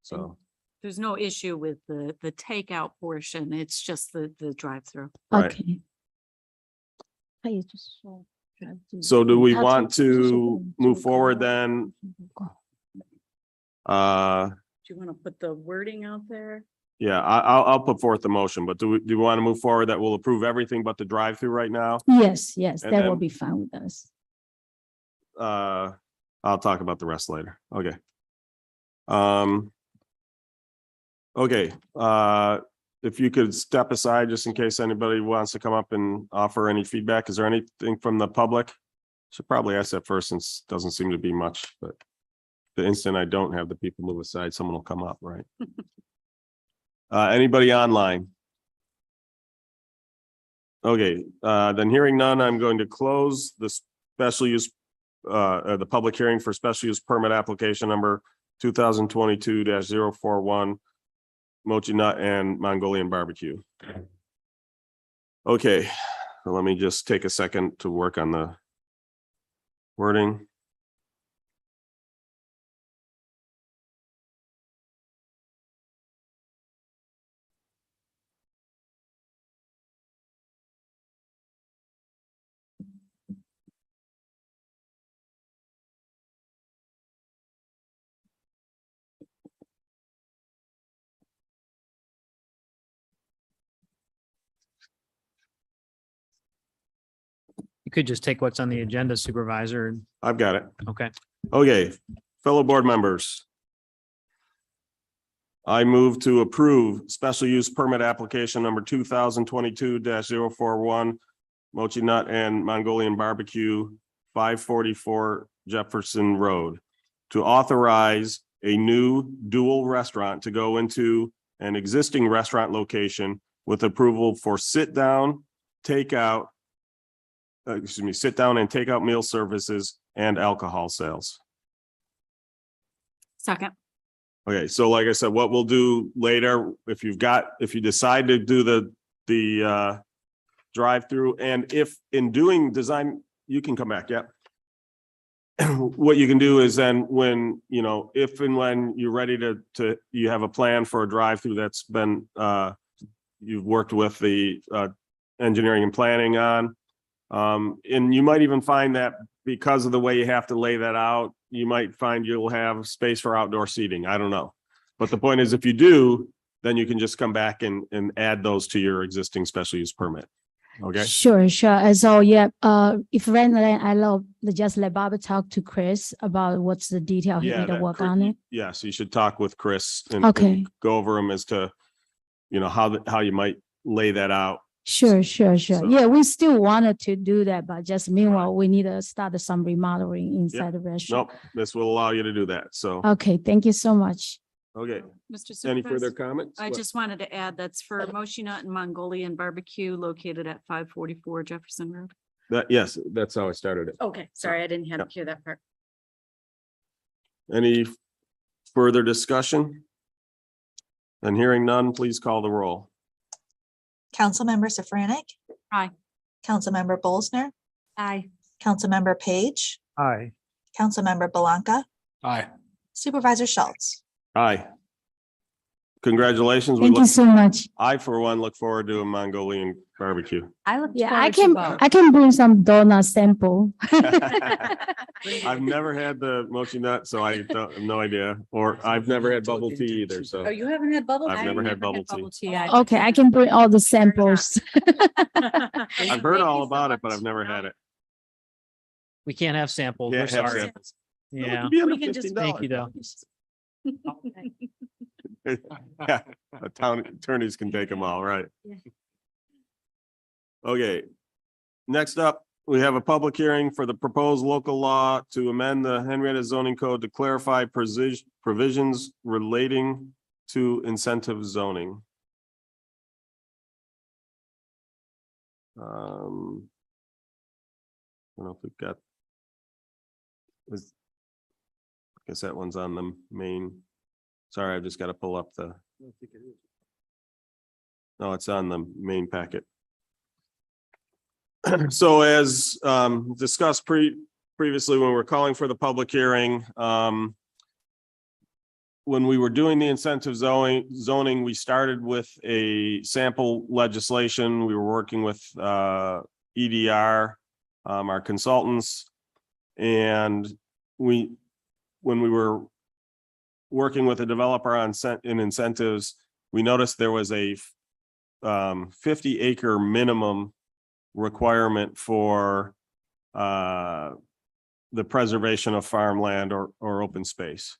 So, There's no issue with the takeout portion. It's just the drive-through. right. Okay. So do we want to move forward then? Do you want to put the wording out there? Yeah, I'll put forth the motion, but do we want to move forward that we'll approve everything but the drive-through right now? Yes, And that will then- be fine with us. I'll talk about the rest later. Okay. Okay, if you could step aside just in case anybody wants to come up and offer any feedback. Is there anything from the public? Should probably ask that first since it doesn't seem to be much, but the instant I don't have the people move aside, someone will come up, right? Anybody online? Okay, then hearing none, I'm going to close the special use, the public hearing for special use permit application number 2022-041, Mochi Nut and Mongolian Barbecue. Okay, so let me just take a second to work on the wording. You could just take what's on the agenda, Supervisor. and- I've got it. Okay. Okay, fellow board members. I move to approve special use permit application number 2022-041, Mochi Nut and Mongolian Barbecue, 544 Jefferson Road, to authorize a new dual restaurant to go into an existing restaurant location with approval for sit down and takeout meal services and alcohol sales. Second. Okay, so like I said, what we'll do later, if you decide to do the drive-through, and if in doing design, you can come back, yeah. What you can do is then when, if and when you're ready to you have a plan for a drive-through that's been, you've worked with the engineering and planning on. And you might even find that because of the way you have to lay that out, you might find you'll have space for outdoor seating. I don't know. But the point is, if you do, then you can just come back and add those to your existing special use permit. Okay? Sure. And so, yeah, if I love, just let Bobby talk to Chris about what's the detail he need to work on it. Yes, you should talk with Chris and Okay. go over them as to, how you might lay that out. Sure. So- Yeah, we still wanted to do that, but just meanwhile, we need to start some remodeling inside the restaurant. Nope, this will allow you to do that. So, Okay, thank you so much. okay. Mr. Any further Supervisor, comments? I What? just wanted to add that's for Mochi Nut and Mongolian Barbecue located at 544 Jefferson Road. Yes, that's how I started it. Okay, sorry, I didn't have to Yep. hear that part. Any further discussion? And hearing none, please call the roll. Councilmember Safranik, Aye. Councilmember Bolsner, Aye. Councilmember Page, Aye. Councilmember Blanca, Aye. Supervisor Schultz. Aye. Congratulations. We Thank you look, so much. I, for one, look forward to a Mongolian barbecue. I look Yeah, forward to I can bring some donut sample. I've never had the mochi nut, so I don't have no idea. Or I've never had bubble tea either, so Oh, you haven't had bubble? I've I never had bubble tea. Okay, I can bring all the samples. I've heard all about it, but I've never had it. We can't have samples. We're Can't have sorry. samples. No, it Yeah. could be under We can just- Thank you, $15. though. Yeah, the town attorneys can take them all, right? Okay. Next up, we have a public hearing for the proposed local law to amend the Henrietta zoning code to clarify provisions relating to incentive zoning. I don't know if we've got. I guess that one's on the main. Sorry, I've just got to pull up the. No, it's on the main packet. So as discussed previously, when we were calling for the public hearing, when we were doing the incentive zoning, we started with a sample legislation. We were working with EDR, our consultants, and when we were working with a developer on incentives, we noticed there was a 50-acre minimum requirement for the preservation of farmland or open space.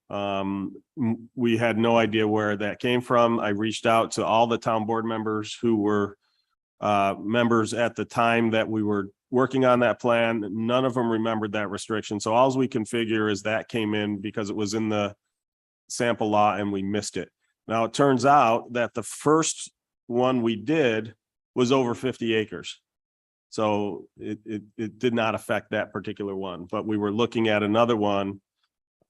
We had no idea where that came from. I reached out to all the town board members who were members at the time that we were working on that plan. None of them remembered that restriction. So all we can figure is that came in because it was in the sample law and we missed it. Now, it turns out that the first one we did was over 50 acres. So it did not affect that particular one, but we were looking at another one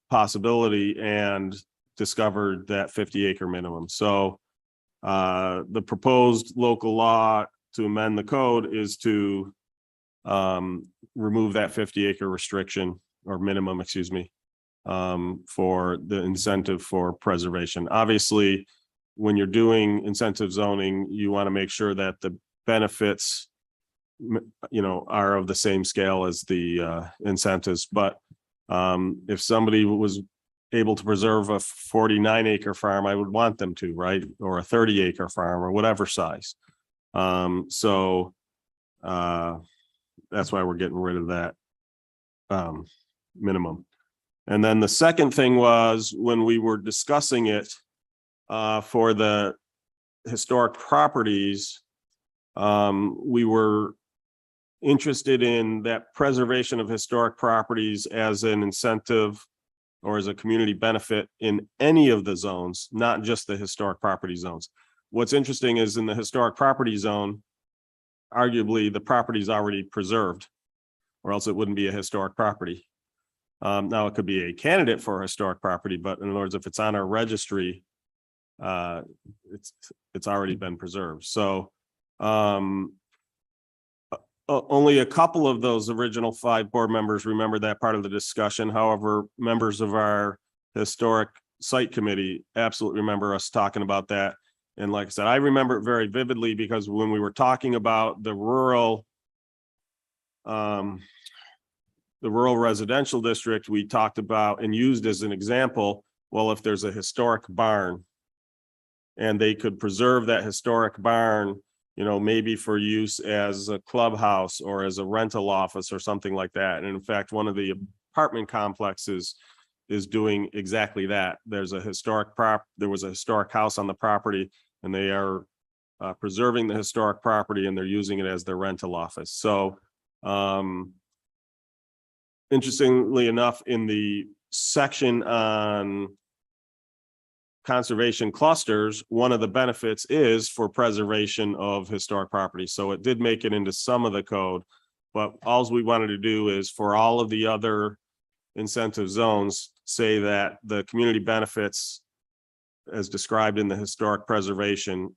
possibility and discovered that 50-acre minimum. So the proposed local law to amend the code is to remove that 50-acre restriction or minimum, excuse me, for the incentive for preservation. Obviously, when you're doing incentive zoning, you want to make sure that the benefits, are of the same scale as the incentives. But if somebody was able to preserve a 49-acre farm, I would want them to, right? Or a 30-acre farm or whatever size. So that's why we're getting rid of that minimum. And then the second thing was when we were discussing it for the historic properties, we were interested in that preservation of historic properties as an incentive or as a community benefit in any of the zones, not just the historic property zones. What's interesting is in the historic property zone, arguably the property is already preserved, or else it wouldn't be a historic property. Now it could be a candidate for a historic property, but in other words, if it's on our registry, it's already been preserved. So only a couple of those original 5 board members remember that part of the discussion. However, members of our historic site committee absolutely remember us talking about that. And like I said, I remember it very vividly because when we were talking about the rural residential district, we talked about and used as an example, well, if there's a historic barn and they could preserve that historic barn, maybe for use as a clubhouse or as a rental office or something like that. And in fact, one of the apartment complexes is doing exactly that. There was a historic house on the property, and they are preserving the historic property and they're using it as their rental office. So interestingly enough, in the section on conservation clusters, one of the benefits is for preservation of historic property. So it did make it into some of the code, but all we wanted to do is for all of the other incentive zones, say that the community benefits as described in the historic preservation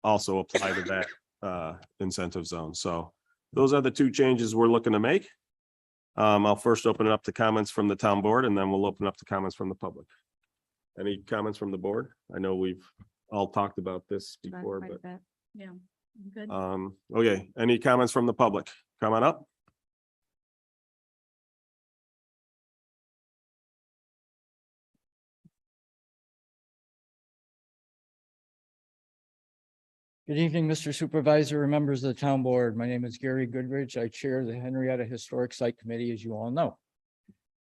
also apply to that incentive zone. So those are the two changes we're looking to make. I'll first open it up to comments from the town board, and then we'll open up to comments from the public. Any comments from the board? I know we've all talked about this before, but Yeah, good. okay, any comments from the public? Come on up. Good evening, Mr. Supervisor and members of the town board. My name is Gary Goodrich. I chair the Henrietta Historic Site Committee, as you all know.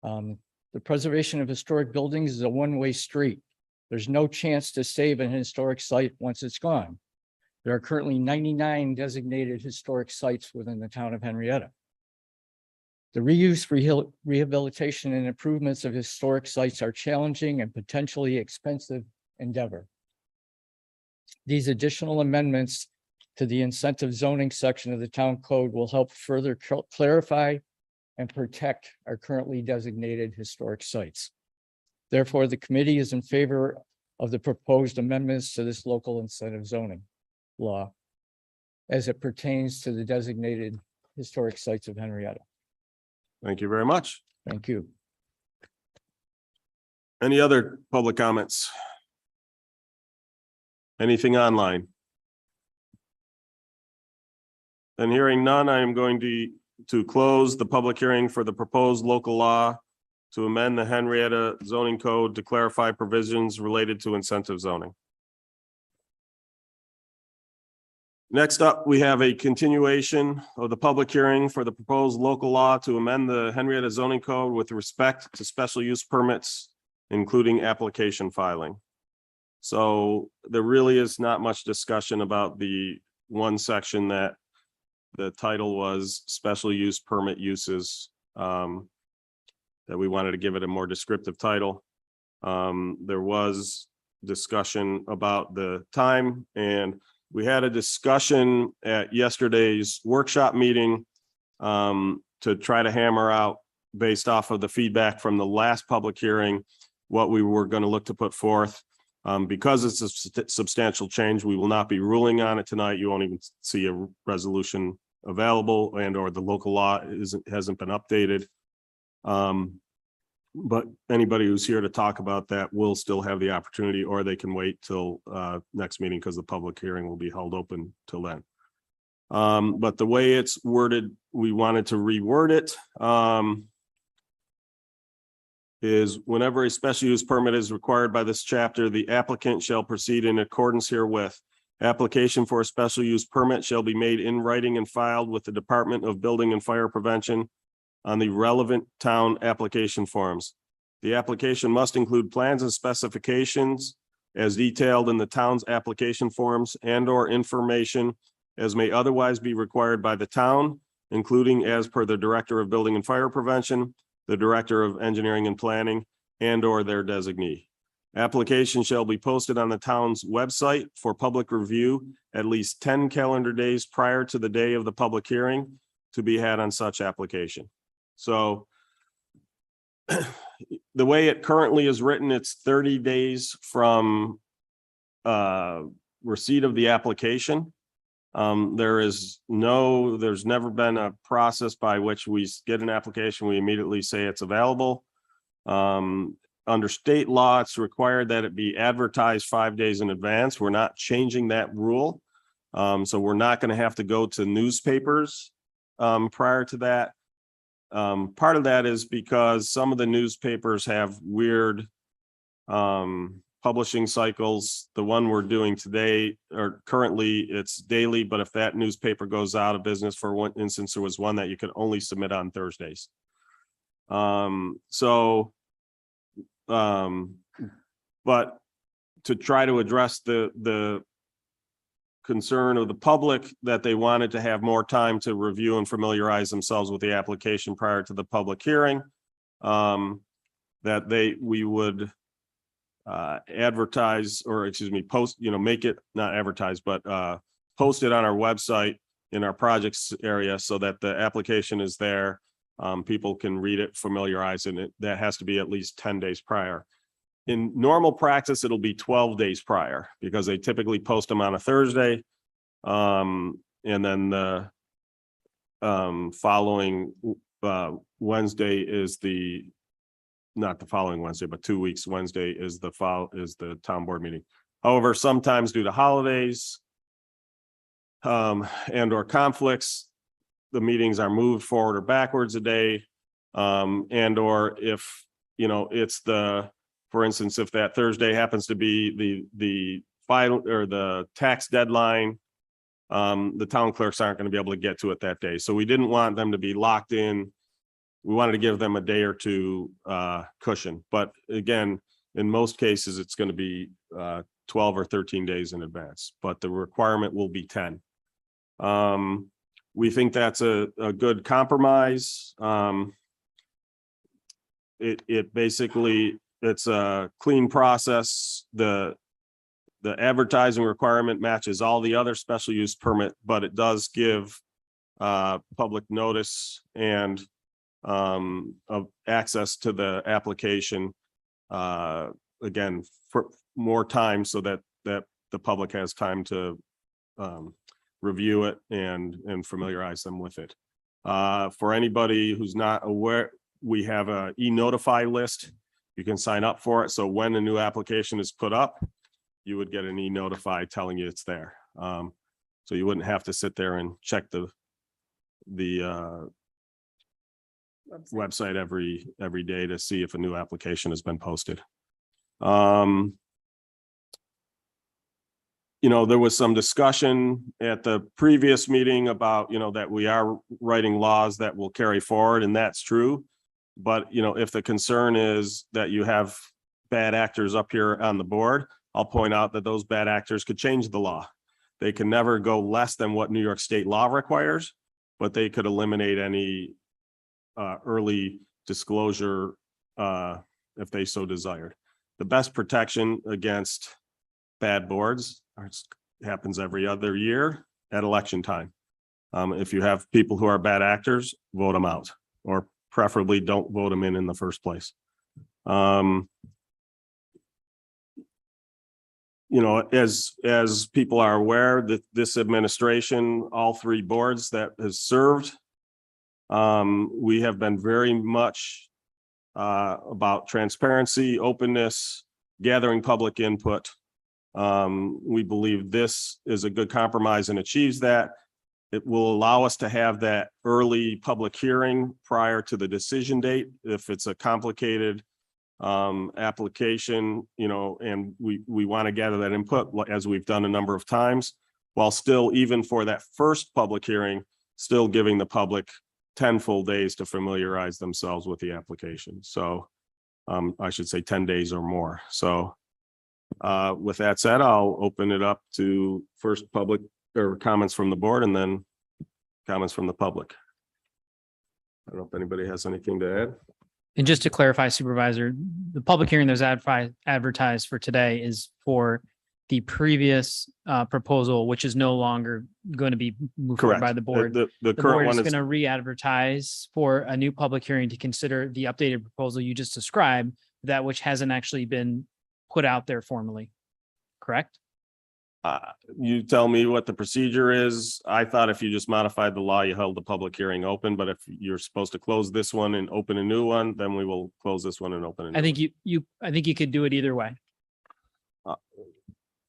The preservation of historic buildings is a one-way street. There's no chance to save an historic site once it's gone. There are currently 99 designated historic sites within the town of Henrietta. The reuse, rehabilitation, and improvements of historic sites are challenging and potentially expensive endeavor. These additional amendments to the incentive zoning section of the town code will help further clarify and protect our currently designated historic sites. Therefore, the committee is in favor of the proposed amendments to this local incentive zoning law as it pertains to the designated historic sites of Henrietta. Thank you very much. Thank you. Any other public comments? Anything online? And hearing none, I am going to close the public hearing for the proposed local law to amend the Henrietta zoning code to clarify provisions related to incentive zoning. Next up, we have a continuation of the public hearing for the proposed local law to amend the Henrietta zoning code with respect to special use permits, including application filing. So there really is not much discussion about the one section that the title was special use permit uses, that we wanted to give it a more descriptive title. There was discussion about the time, and we had a discussion at yesterday's workshop meeting to try to hammer out, based off of the feedback from the last public hearing, what we were going to look to put forth. Because it's a substantial change, we will not be ruling on it tonight. You won't even see a resolution available, and or the local law hasn't been updated. But anybody who's here to talk about that will still have the opportunity, or they can wait till next meeting, because the public hearing will be held open till then. But the way it's worded, we wanted to reword it. Is whenever a special use permit is required by this chapter, the applicant shall proceed in accordance herewith. Application for a special use permit shall be made in writing and filed with the Department of Building and Fire Prevention on the relevant town application forms. The application must include plans and specifications as detailed in the town's application forms, and or information as may otherwise be required by the town, including as per the Director of Building and Fire Prevention, the Director of Engineering and Planning, and or their designee. Application shall be posted on the town's website for public review at least 10 calendar days prior to the day of the public hearing to be had on such application. So the way it currently is written, it's 30 days from receipt of the application. There's never been a process by which we get an application, we immediately say it's available. Under state law, it's required that it be advertised 5 days in advance. We're not changing that rule. So we're not going to have to go to newspapers prior to that. Part of that is because some of the newspapers have weird publishing cycles. The one we're doing today, or currently, it's daily, but if that newspaper goes out of business, for one instance, there was one that you could only submit on Thursdays. But to try to address the concern of the public that they wanted to have more time to review and familiarize themselves with the application prior to the public hearing, that we would advertise, or post, make it, not advertise, but post it on our website in our projects area so that the application is there. People can read it, familiarize it. That has to be at least 10 days prior. In normal practice, it'll be 12 days prior, because they typically post them on a Thursday. And then following Wednesday is not the following Wednesday, but 2 weeks Wednesday is the town board meeting. However, sometimes due to holidays and or conflicts, the meetings are moved forward or backwards a day. And or if, it's for instance, if that Thursday happens to be the final or the tax deadline, the town clerks aren't going to be able to get to it that day. So we didn't want them to be locked in. We wanted to give them a day or two cushion. But again, in most cases, it's going to be 12 or 13 days in advance, but the requirement will be 10. We think that's a good compromise. It basically, it's a clean process. The advertising requirement matches all the other special use permit, but it does give public notice and of access to the application again for more time, so that the public has time to review it and familiarize them with it. For anybody who's not aware, we have a e-notify list. You can sign up for it. So when a new application is put up, you would get an e-notify telling you it's there. So you wouldn't have to sit there and check the website every day to see if a new application has been posted. There was some discussion at the previous meeting about, that we are writing laws that will carry forward, and that's true. But, if the concern is that you have bad actors up here on the board, I'll point out that those bad actors could change the law. They can never go less than what New York state law requires, but they could eliminate any early disclosure if they so desired. The best protection against bad boards happens every other year at election time. If you have people who are bad actors, vote them out, or preferably don't vote them in the first place. As people are aware, that this administration, all three boards that has served, we have been very much about transparency, openness, gathering public input. We believe this is a good compromise and achieves that. It will allow us to have that early public hearing prior to the decision date. If it's a complicated application, and we want to gather that input as we've done a number of times, while still, even for that first public hearing, still giving the public 10 full days to familiarize themselves with the application. So I should say 10 days or more. So with that said, I'll open it up to first public or comments from the board and then comments from the public. I don't know if anybody has anything to add. And just to clarify, Supervisor, the public hearing that was advertised for today is for the previous proposal, which is no longer going to be moved forward by the board. The The current board one is is going to re-advertise for a new public hearing to consider the updated proposal you just described, that which hasn't actually been put out there formally, correct? You tell me what the procedure is. I thought if you just modified the law, you held the public hearing open, but if you're supposed to close this one and open a new one, then we will close this one and open a new I think I think you could do it either way.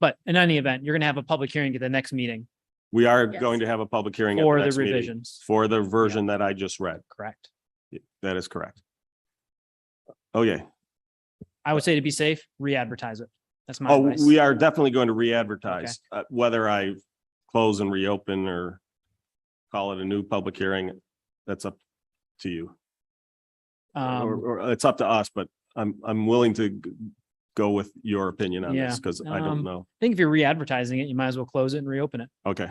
But in any event, you're going to have a public hearing at the next meeting We are Yes. going to have a public hearing at for the the next meeting revisions, for the version that I just read. correct? That is correct. Oh, yeah. I would say to be safe, re-advertise it. That's my Oh, advice. we are definitely going to re-advertise, whether I close and reopen or call it a new public hearing. That's up to you. Or it's up to us, but I'm willing to go with your opinion on this because I don't know. I think if you're re-advertising it, you might as well close it and reopen it. Okay.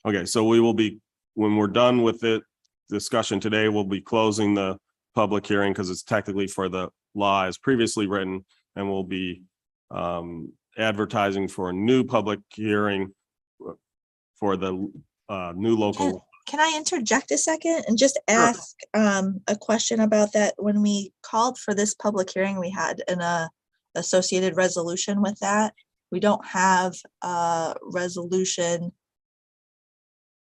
Okay, so we will be, when we're done with the discussion today, we'll be closing the public hearing because it's technically for the law as previously written, and we'll be advertising for a new public hearing for the new local. Can I interject a second and just ask a question about that? When we called for this public hearing, we had an associated resolution with that. We don't have a resolution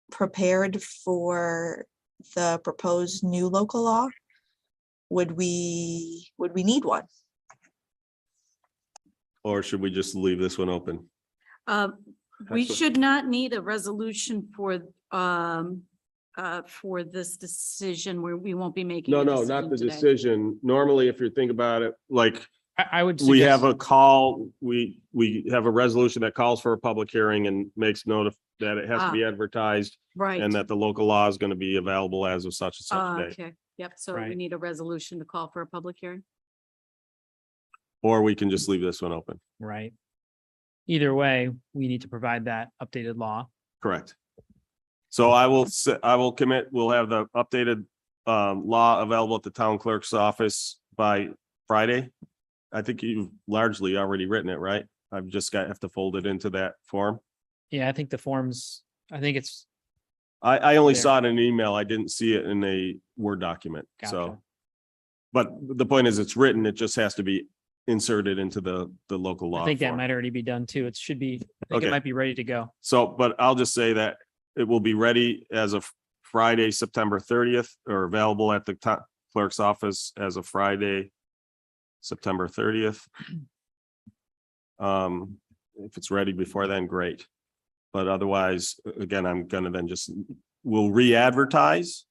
prepared for the proposed new local law? Would we need one? Or should we just leave this one open? We That's what- should not need a resolution for this decision where we won't be making. No, a no, not decision the today. decision. Normally, if you think about it, like I would. we have suggest- a call, we have a resolution that calls for a public hearing and makes note of that it has to be advertised Right. and that the local law is going to be available as of such and such date. Okay, yep, so we Right. need a resolution to call for a public hearing. Or we can just leave this one open. Right. Either way, we need to provide that updated law. Correct. So I will commit, we'll have the updated law available at the town clerk's office by Friday. I think you've largely already written it, right? I've just have to fold it into that form. Yeah, I think the forms, I think it's. I only There. saw it in an email. I didn't see it in a Word document, Gotcha. so. But the point is, it's written, it just has to be inserted into the local law. I think that form. might already be done too. It should be, I think Okay. it might be ready to go. So, but I'll just say that it will be ready as of Friday, September 30th, or available at the clerk's office as of Friday, September 30th. If it's ready before then, great. But otherwise, again, I'm gonna then we'll re-advertise.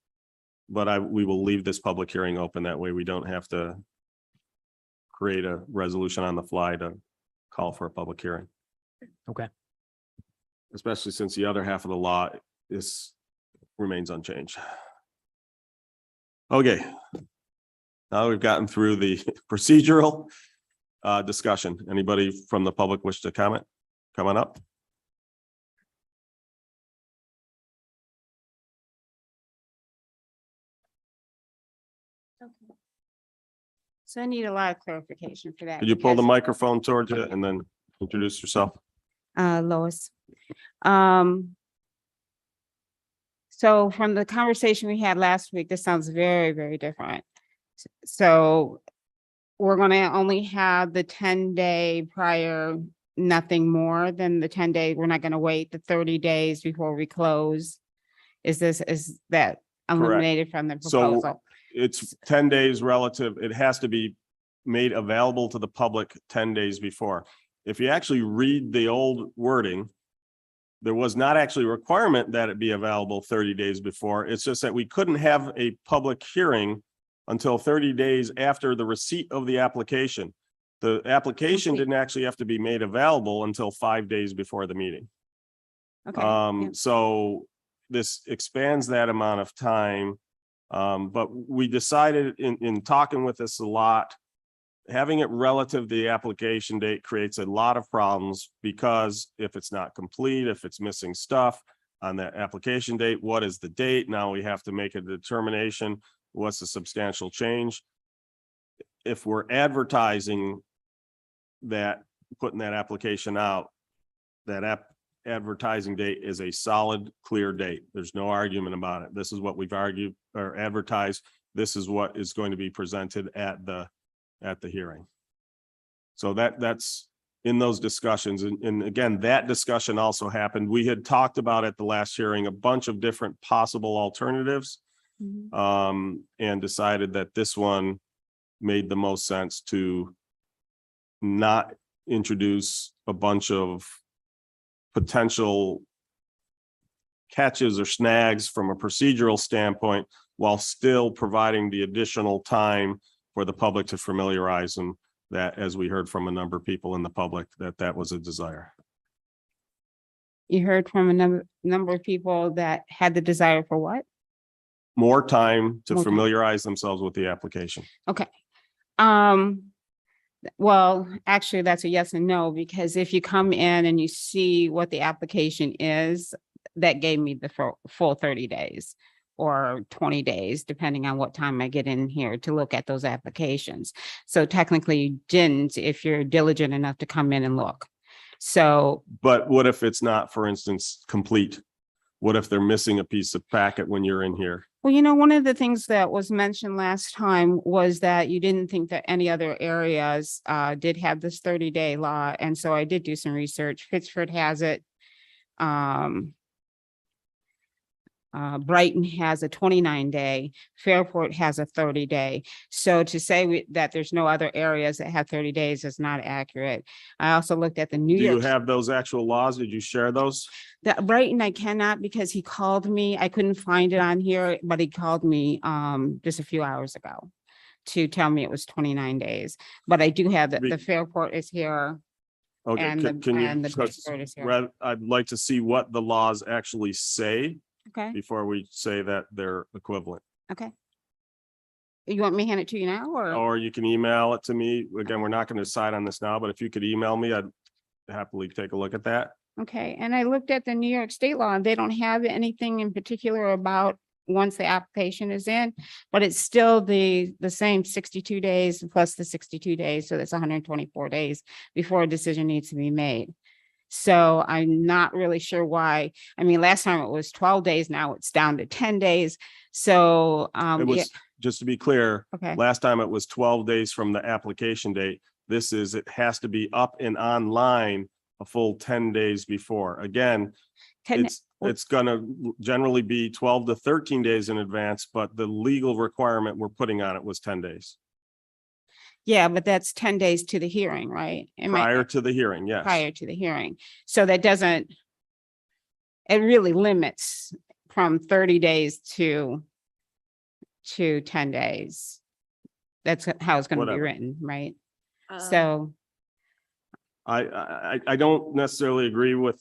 But we will leave this public hearing open. That way we don't have to create a resolution on the fly to call for a public hearing. Okay. Especially since the other half of the law remains unchanged. Okay. Now we've gotten through the procedural discussion. Anybody from the public wish to comment? Come on up. So I need a lot of clarification for that. Could you pull the because- microphone towards you and then introduce yourself? Lois. So from the conversation we had last week, this sounds very, very different. So we're gonna only have the 10-day prior, nothing more than the 10-day. We're not gonna wait the 30 days before we close. Is that eliminated from the So- proposal? It's 10 days relative. It has to be made available to the public 10 days before. If you actually read the old wording, there was not actually a requirement that it be available 30 days before. It's just that we couldn't have a public hearing until 30 days after the receipt of the application. The application Okay. didn't actually have to be made available until 5 days before the meeting. Okay, yeah. So this expands that amount of time. But we decided in talking with this a lot, having it relative to the application date creates a lot of problems because if it's not complete, if it's missing stuff on that application date, what is the date? Now we have to make a determination. What's the substantial change? If we're advertising that, putting that application out, that advertising date is a solid, clear date. There's no argument about it. This is what we've argued or advertised. This is what is going to be presented at the hearing. So that's in those discussions. And again, that discussion also happened. We had talked about at the last hearing, a bunch of different possible alternatives. And decided that this one made the most sense to not introduce a bunch of potential catches or snags from a procedural standpoint, while still providing the additional time for the public to familiarize them, that, as we heard from a number of people in the public, that was a desire. You heard from a number of people that had the desire for what? More time to More time. familiarize themselves with the application. Okay. Well, actually, that's a yes and no, because if you come in and you see what the application is, that gave me the full 30 days or 20 days, depending on what time I get in here to look at those applications. So technically you didn't, if you're diligent enough to come in and look. So, But what if it's not, for instance, complete? What if they're missing a piece of packet when you're in here? well, one of the things that was mentioned last time was that you didn't think that any other areas did have this 30-day law. And so I did do some research. Pittsford has it. Brighton has a 29-day, Fairport has a 30-day. So to say that there's no other areas that have 30 days is not accurate. I also looked at the New Do you York. have those actual laws? Did you share those? That Brighton, I cannot because he called me. I couldn't find it on here, but he called me just a few hours ago to tell me it was 29 days. But I do have the Fairport is here. Okay, And can the you, Decor is here. I'd like to see what the laws actually say Okay, before we say that they're equivalent. okay. You want me to hand it to you now or? Or you can email it to me. Again, we're not going to decide on this now, but if you could email me, I'd happily take a look at that. Okay, and I looked at the New York state law and they don't have anything in particular about once the application is in, but it's still the same 62 days plus the 62 days. So that's 124 days before a decision needs to be made. So I'm not really sure why. I mean, last time it was 12 days. Now it's down to 10 days. So It was, just to be clear, okay. last time it was 12 days from the application date. This is, it has to be up and online a full 10 days before. Again, 10 it's gonna generally be 12 to 13 days in advance, but the legal requirement we're putting on it was 10 days. Yeah, but that's 10 days to the hearing, right? Prior to the hearing, yes. Prior to the hearing. So that doesn't, it really limits from 30 days to 10 days. That's how it's going to be Whatever. written, right? So, I don't necessarily agree with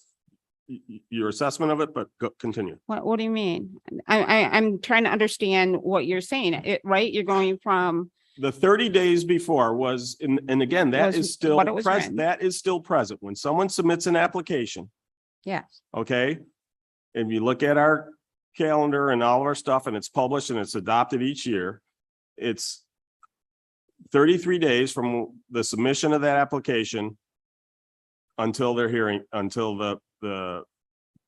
your assessment of it, but continue. what do you mean? I'm trying to understand what you're saying, right? You're going from, The 30 days before was, and again, that Was is still what it was present. written. That is still present. When someone submits an application, yes, okay? And you look at our calendar and all of our stuff and it's published and it's adopted each year. It's 33 days from the submission of that application until their hearing, until the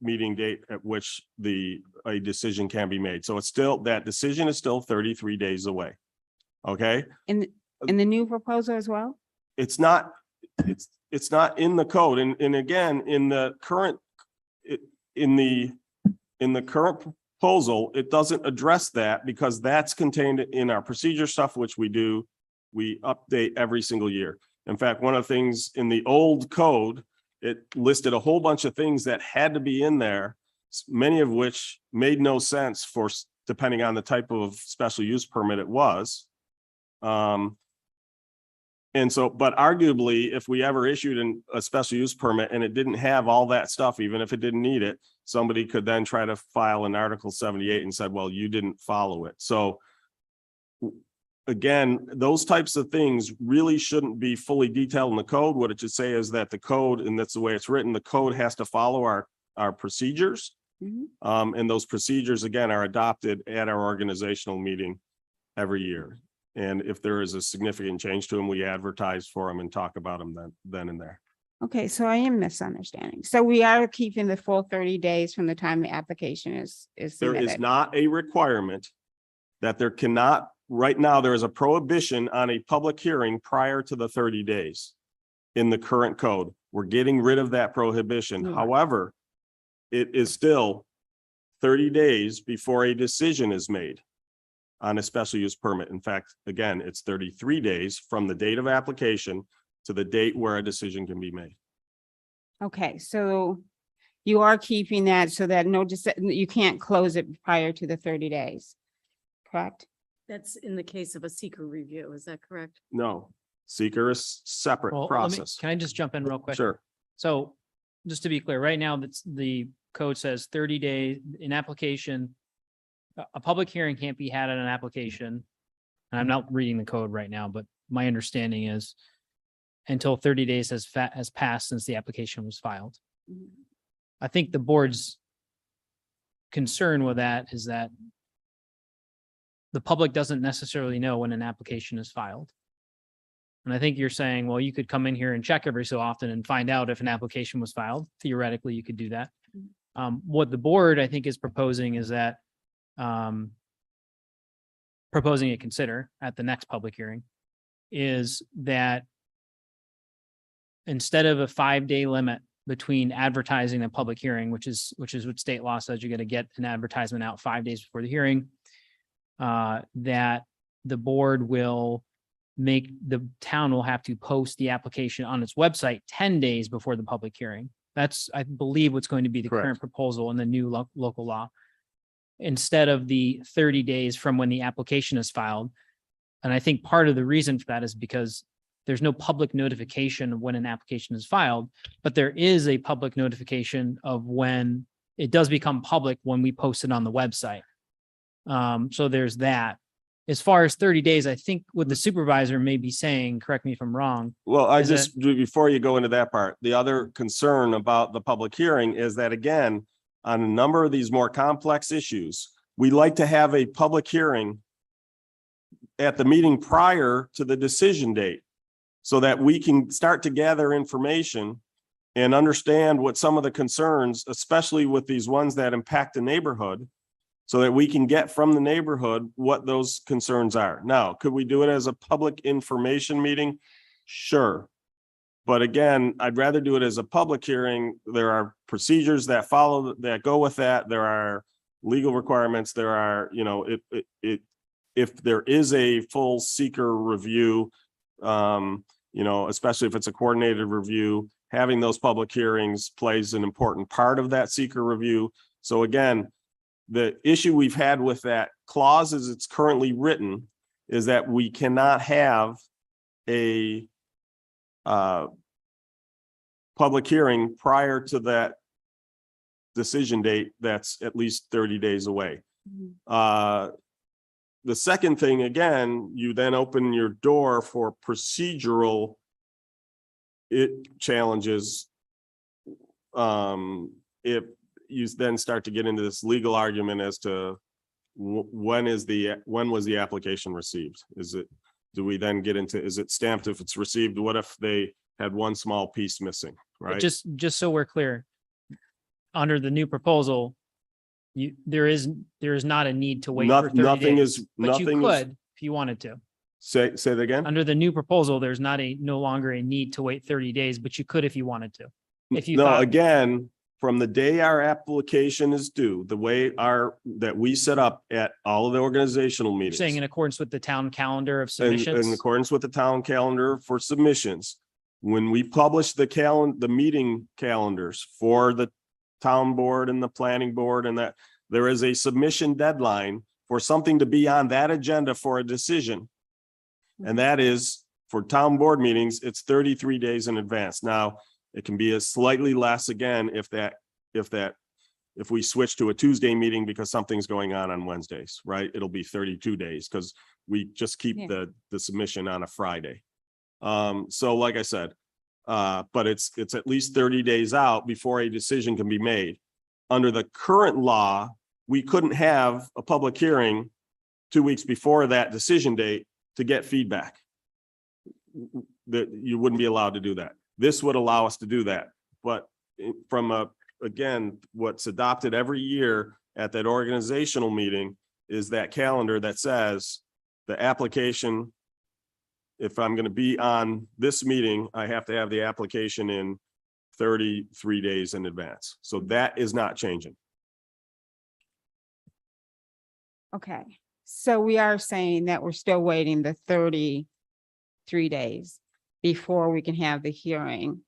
meeting date at which a decision can be made. So it's still, that decision is still 33 days away. Okay? in the new proposal as well? It's not in the code. And again, in the current proposal, it doesn't address that because that's contained in our procedure stuff, which we update every single year. In fact, one of the things in the old code, it listed a whole bunch of things that had to be in there, many of which made no sense depending on the type of special use permit it was. And so, but arguably, if we ever issued a special use permit and it didn't have all that stuff, even if it didn't need it, somebody could then try to file an Article 78 and said, well, you didn't follow it. So again, those types of things really shouldn't be fully detailed in the code. What it should say is that the code, and that's the way it's written, the code has to follow our procedures. Mhm. And those procedures, again, are adopted at our organizational meeting every year. And if there is a significant change to them, we advertise for them and talk about them then and there. Okay, so I am misunderstanding. So we are keeping the full 30 days from the time the application is There submitted. is not a requirement that there cannot, right now, there is a prohibition on a public hearing prior to the 30 days in the current code. We're getting rid of that prohibition. You are. However, it is still 30 days before a decision is made on a special use permit. In fact, again, it's 33 days from the date of application to the date where a decision can be made. Okay, so you are keeping that so that you can't close it prior to the 30 days, correct? That's in the case of a seeker review, is that correct? No, seeker is separate Well, process. can I just jump in real quick? Sure. So just to be clear, right now, that's the code says 30 days in application. A public hearing can't be had on an application. And I'm not reading the code right now, but my understanding is until 30 days has passed since the application was filed. I think the board's concern with that is that the public doesn't necessarily know when an application is filed. And I think you're saying, well, you could come in here and check every so often and find out if an application was filed. Theoretically, you could do that. What the board, I think, is proposing is that proposing to consider at the next public hearing is that instead of a 5-day limit between advertising and public hearing, which is what state law says. You're going to get an advertisement out 5 days before the hearing. That the board will the town will have to post the application on its website 10 days before the public hearing. That's, I believe, what's going to be the Correct. current proposal in the new local law. Instead of the 30 days from when the application is filed. And I think part of the reason for that is because there's no public notification of when an application is filed, but there is a public notification of when it does become public when we post it on the website. So there's that. As far as 30 days, I think what the supervisor may be saying, correct me if I'm wrong. Well, Is before you go into that part, the other concern about the public hearing is that, again, on a number of these more complex issues, we like to have a public hearing at the meeting prior to the decision date so that we can start to gather information and understand what some of the concerns, especially with these ones that impact the neighborhood, so that we can get from the neighborhood what those concerns are. Now, could we do it as a public information meeting? Sure. But again, I'd rather do it as a public hearing. There are procedures that follow that go with that. There are legal requirements. There are, if there is a full seeker review, especially if it's a coordinated review, having those public hearings plays an important part of that seeker review. So again, the issue we've had with that clause as it's currently written is that we cannot have a public hearing prior to that decision date that's at least 30 days away. The second thing, again, you then open your door for procedural challenges. If you then start to get into this legal argument as to when was the application received? Do we then get into, is it stamped if it's received? What if they had one small piece missing, right? Just so we're clear, under the new proposal, there is not a need to wait for 30 Nothing days, is, but you nothing is, could if you wanted to. say that again? Under the new proposal, there's no longer a need to wait 30 days, but you could if you wanted to. If you No, thought, again, from the day our application is due, the way that we set up at all of the organizational meetings. saying in accordance with the town calendar of In submissions. accordance with the town calendar for submissions, when we publish the meeting calendars for the town board and the planning board, and that there is a submission deadline for something to be on that agenda for a decision. And that is for town board meetings, it's 33 days in advance. Now, it can be a slightly less again, if we switch to a Tuesday meeting because something's going on Wednesdays, right? It'll be 32 days because we just keep the submission on a Friday. So like I said, but it's at least 30 days out before a decision can be made. Under the current law, we couldn't have a public hearing 2 weeks before that decision date to get feedback. That you wouldn't be allowed to do that. This would allow us to do that. But again, what's adopted every year at that organizational meeting is that calendar that says the application, if I'm going to be on this meeting, I have to have the application in 33 days in advance. So that is not changing. Okay, so we are saying that we're still waiting the 33 days before we can have the hearing.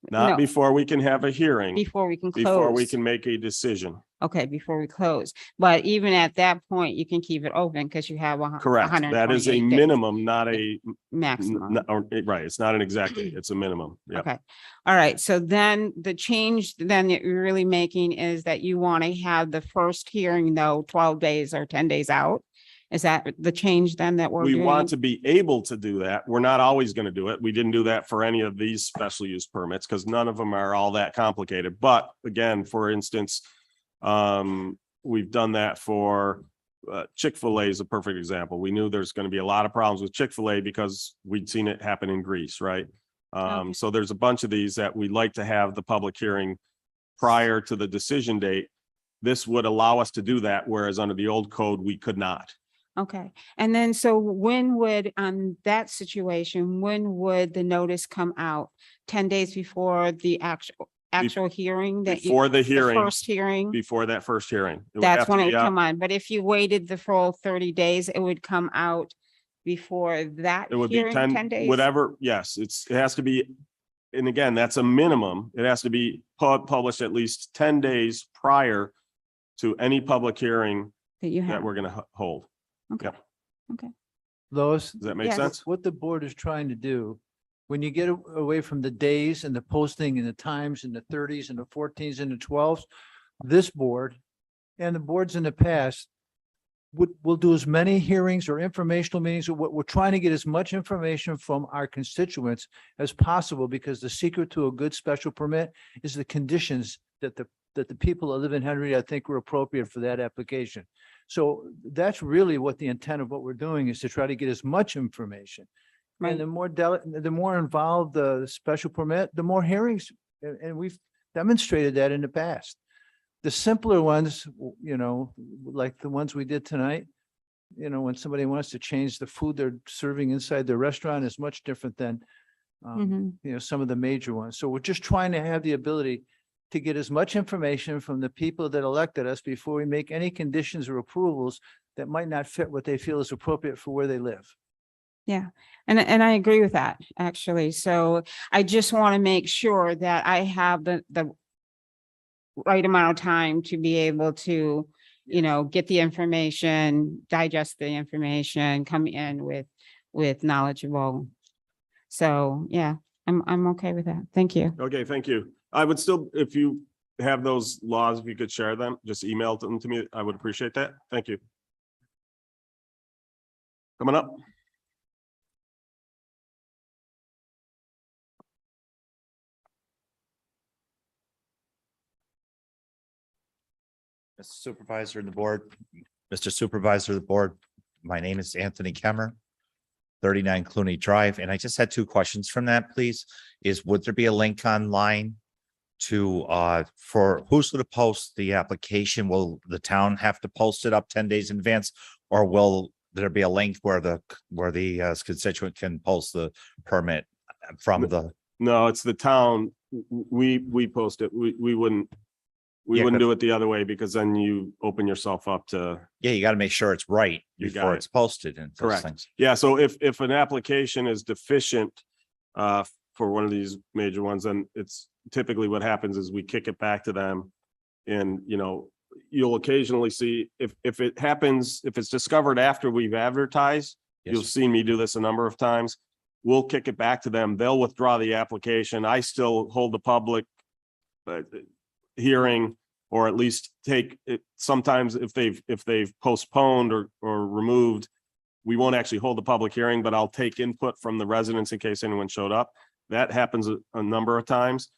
Not No. before we can have a hearing, Before we can close. before we can make a decision. Okay, before we close. But even at that point, you can keep it open because you have Correct. That is a 128 days. minimum, not a Maximum. right. It's not an exact date. It's a minimum. Yeah. Okay, all right. So then the change then that you're really making is that you want to have the first hearing though 12 days or 10 days out. Is that the change then that we're We doing? want to be able to do that. We're not always going to do it. We didn't do that for any of these special use permits because none of them are all that complicated. But again, for instance, we've done that for Chick-fil-A is a perfect example. We knew there's going to be a lot of problems with Chick-fil-A because we'd seen it happen in Greece, right? Okay. So there's a bunch of these that we'd like to have the public hearing prior to the decision date. This would allow us to do that, whereas under the old code, we could not. Okay, and then so when would, on that situation, when would the notice come out? 10 days before the actual, actual hearing that you, Before the hearing, first hearing, before that first hearing. It would have that's to when it be would out- come on. But if you waited the full 30 days, it would come out before that It would be hearing, 10 days. whatever, yes, it has to be, and again, that's a minimum. It has to be published at least 10 days prior to any public hearing That you that have. we're gonna hold. Okay. Yep. Okay. Lois, Does that make Yes. sense? what the board is trying to do, when you get away from the days and the posting and the times and the 30s and the 14s and the 12s, this board and the boards in the past will do as many hearings or informational meetings. We're trying to get as much information from our constituents as possible, because the secret to a good special permit is the conditions that the people that live in Henrietta think were appropriate for that application. So that's really what the intent of what we're doing, is to try to get as much information. Right. And the more involved the special permit, the more hearings, and we've demonstrated that in the past. The simpler ones, like the ones we did tonight, when somebody wants to change the food they're serving inside their restaurant, is much different than, some of the major ones. So we're just trying to have the ability to get as much information from the people that elected us before we make any conditions or approvals that might not fit what they feel is appropriate for where they live. Yeah, and I agree with that, actually. So I just want to make sure that I have the right amount of time to be able to, get the information, digest the information, come in with knowledgeable. So, yeah, I'm okay with that. Thank you. Okay, thank you. I would still, if you have those laws, if you could share them, just email them to me. I would appreciate that. Thank you. Coming up. Mr. Supervisor and the board, Mr. Supervisor of the board, my name is Anthony Kemmer, 39 Clooney Drive, and I just had two questions from that, please. Would there be a link online to for who's going to post the application? Will the town have to post it up 10 days in advance, or will there be a link where the constituent can post the permit from the? No, it's the town. We post it. We wouldn't Yeah, do it the other way, because then you open yourself up to. Yeah, you got to make sure it's right You got before it. it's posted and those Correct. things. Yeah, so if an application is deficient for one of these major ones, then it's typically what happens is we kick it back to them. And, you'll occasionally see if it happens, if it's discovered after we've advertised, Yes, you'll sir. see me do this a number of times. We'll kick it back to them. They'll withdraw the application. I still hold the public hearing, or at least take it. Sometimes if they've postponed or removed, we won't actually hold the public hearing, but I'll take input from the residents in case anyone showed up. That happens a number of times.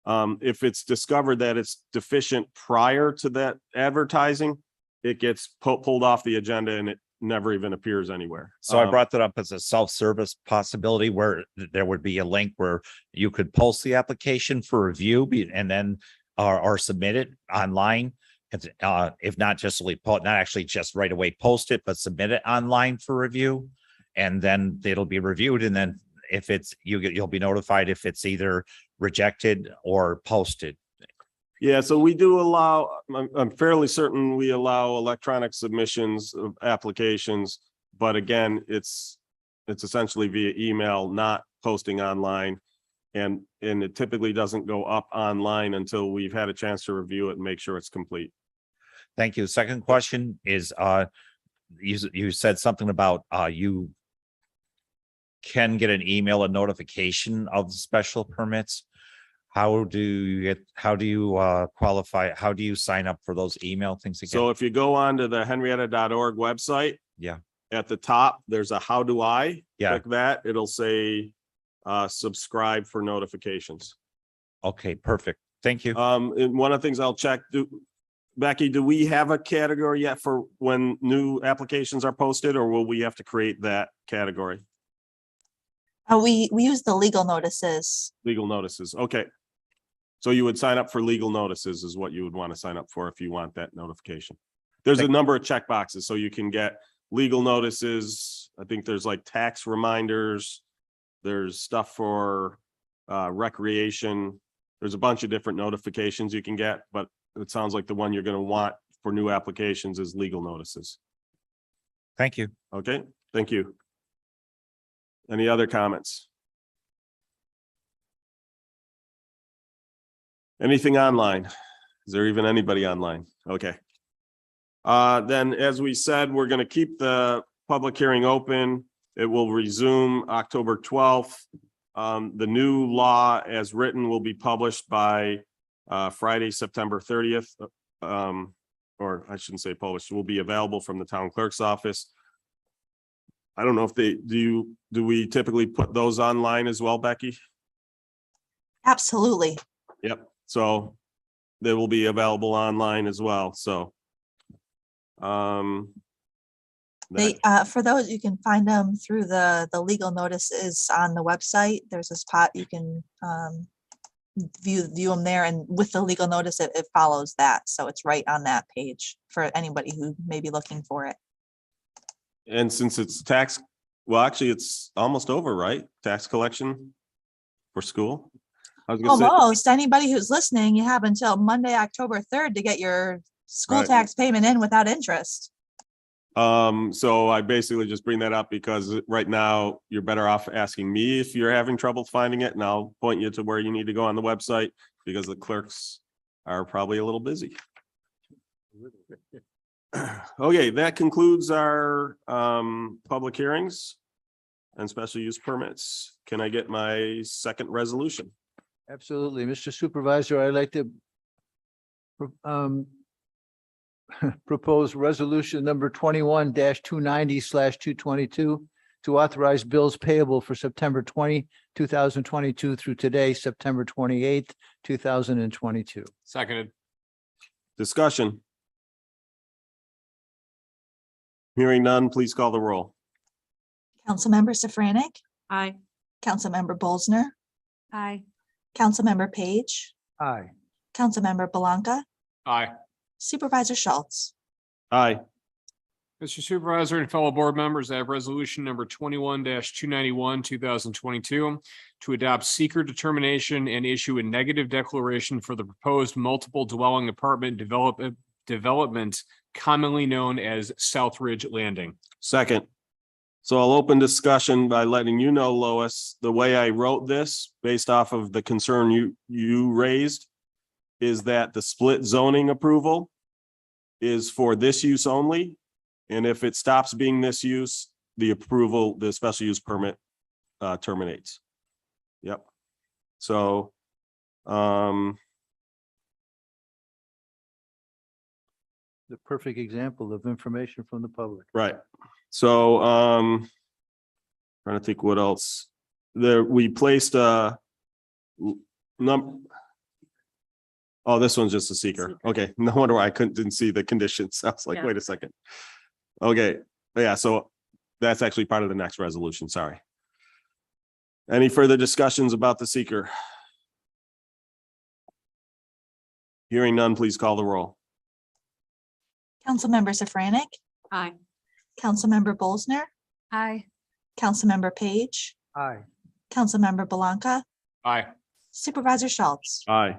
If it's discovered that it's deficient prior to that advertising, it gets pulled off the agenda and it never even appears anywhere. So I brought that up as a self-service possibility where there would be a link where you could post the application for review and then or submit it online. If not not actually just right away post it, but submit it online for review. And then it'll be reviewed. And then if it's, you'll be notified if it's either rejected or posted. Yeah, so we do allow, I'm fairly certain we allow electronic submissions of applications, but again, it's essentially via email, not posting online. And it typically doesn't go up online until we've had a chance to review it and make sure it's complete. Thank you. Second question is, you said something about, you can get an email, a notification of the special permits. How do you qualify? How do you sign up for those email things again? So if you go on to the henrietta.org website. Yeah. At the top, there's a how do I? Yeah. Click that, it'll say subscribe for notifications. Okay, perfect. Thank you. And one of the things I'll check, Becky, do we have a category yet for when new applications are posted, or will we have to create that category? We use the legal notices. Legal notices, okay. So you would sign up for legal notices is what you would want to sign up for if you want that notification. There's a number of check boxes, so you can get legal notices. I think there's like tax reminders. There's stuff for recreation. There's a bunch of different notifications you can get, but it sounds like the one you're going to want for new applications is legal notices. Thank you. Okay, thank you. Any other comments? Anything online? Is there even anybody online? Okay. Then, as we said, we're going to keep the public hearing open. It will resume October 12th. The new law as written will be published by Friday, September 30th. Or I shouldn't say published, will be available from the town clerk's office. I don't know if do we typically put those online as well, Becky? Absolutely. Yep. So they will be available online as well. So They, for those, you can find them through the legal notices on the website. There's a spot you can view them there, and with the legal notice, it follows that. So it's right on that page for anybody who may be looking for it. and since it's tax, well, actually, it's almost over, right? Tax collection for school. I was gonna say, Almost anybody who's listening, you have until Monday, October 3rd to get your school Right. tax payment in without interest. so I basically just bring that up because right now you're better off asking me if you're having trouble finding it, and I'll point you to where you need to go on the website because the clerks are probably a little busy. Okay, that concludes our public hearings and special use permits. Can I get my second resolution? Absolutely. Mr. Supervisor, I'd like to propose resolution number 21-290/222 to authorize bills payable for September 20, 2022 through today, September 28th, 2022. Seconded. Discussion. Hearing none, please call the roll. Councilmember Safranik, Aye. Councilmember Bolsner, Aye. Councilmember Page, Aye. Councilmember Belanca, Aye. Supervisor Schultz. Aye. Mr. Supervisor and fellow board members, I have resolution number 21-291, 2022 to adopt seeker determination and issue a negative declaration for the proposed multiple dwelling apartment development commonly known as Southridge Landing. Second. So I'll open discussion by letting you know, Lois, the way I wrote this, based off of the concern you raised, is that the split zoning approval is for this use only. And if it stops being this use, the approval, the special use permit terminates. Yep. So The perfect example of information from the public. right. So trying to think what else. There, we placed a oh, this one's just a seeker. Okay, no wonder why I didn't see the conditions. I was like, Yeah. wait a second. Okay, yeah, so that's actually part of the next resolution, sorry. Any further discussions about the seeker? Hearing none, please call the roll. Councilmember Safranik, Aye. Councilmember Bolsner, Aye. Councilmember Page, Aye. Councilmember Belanca, Aye. Supervisor Schultz. Aye.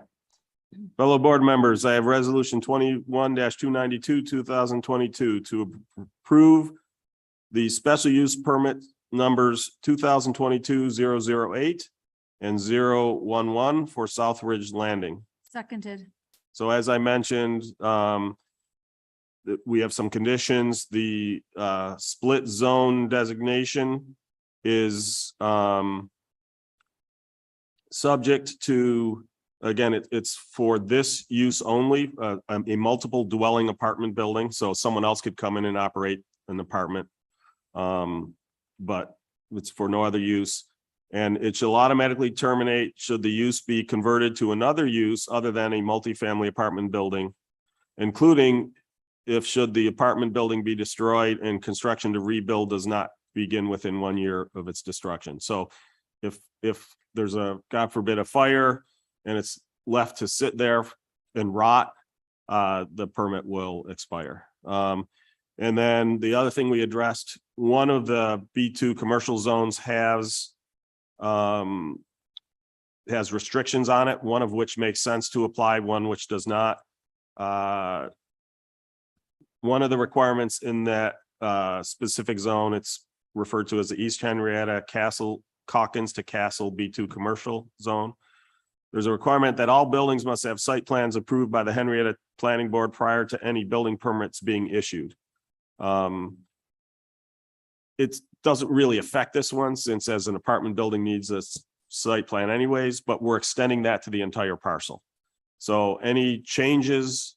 Fellow board members, I have resolution 21-292, 2022 to approve the special use permit numbers 2022-008 and 011 for Southridge Landing. Seconded. So as I mentioned, we have some conditions. The split zone designation is subject to, again, it's for this use only, a multiple dwelling apartment building. So someone else could come in and operate an apartment. But it's for no other use. And it shall automatically terminate should the use be converted to another use other than a multifamily apartment building, including if should the apartment building be destroyed and construction to rebuild does not begin within 1 year of its destruction. So if there's a, God forbid, a fire and it's left to sit there and rot, the permit will expire. And then the other thing we addressed, one of the B2 commercial zones has has restrictions on it, one of which makes sense to apply, one which does not. One of the requirements in that specific zone, it's referred to as the East Henrietta Castle Calkins to Castle B2 commercial zone. There's a requirement that all buildings must have site plans approved by the Henrietta Planning Board prior to any building permits being issued. It doesn't really affect this one, since as an apartment building needs a site plan anyways, but we're extending that to the entire parcel. So any changes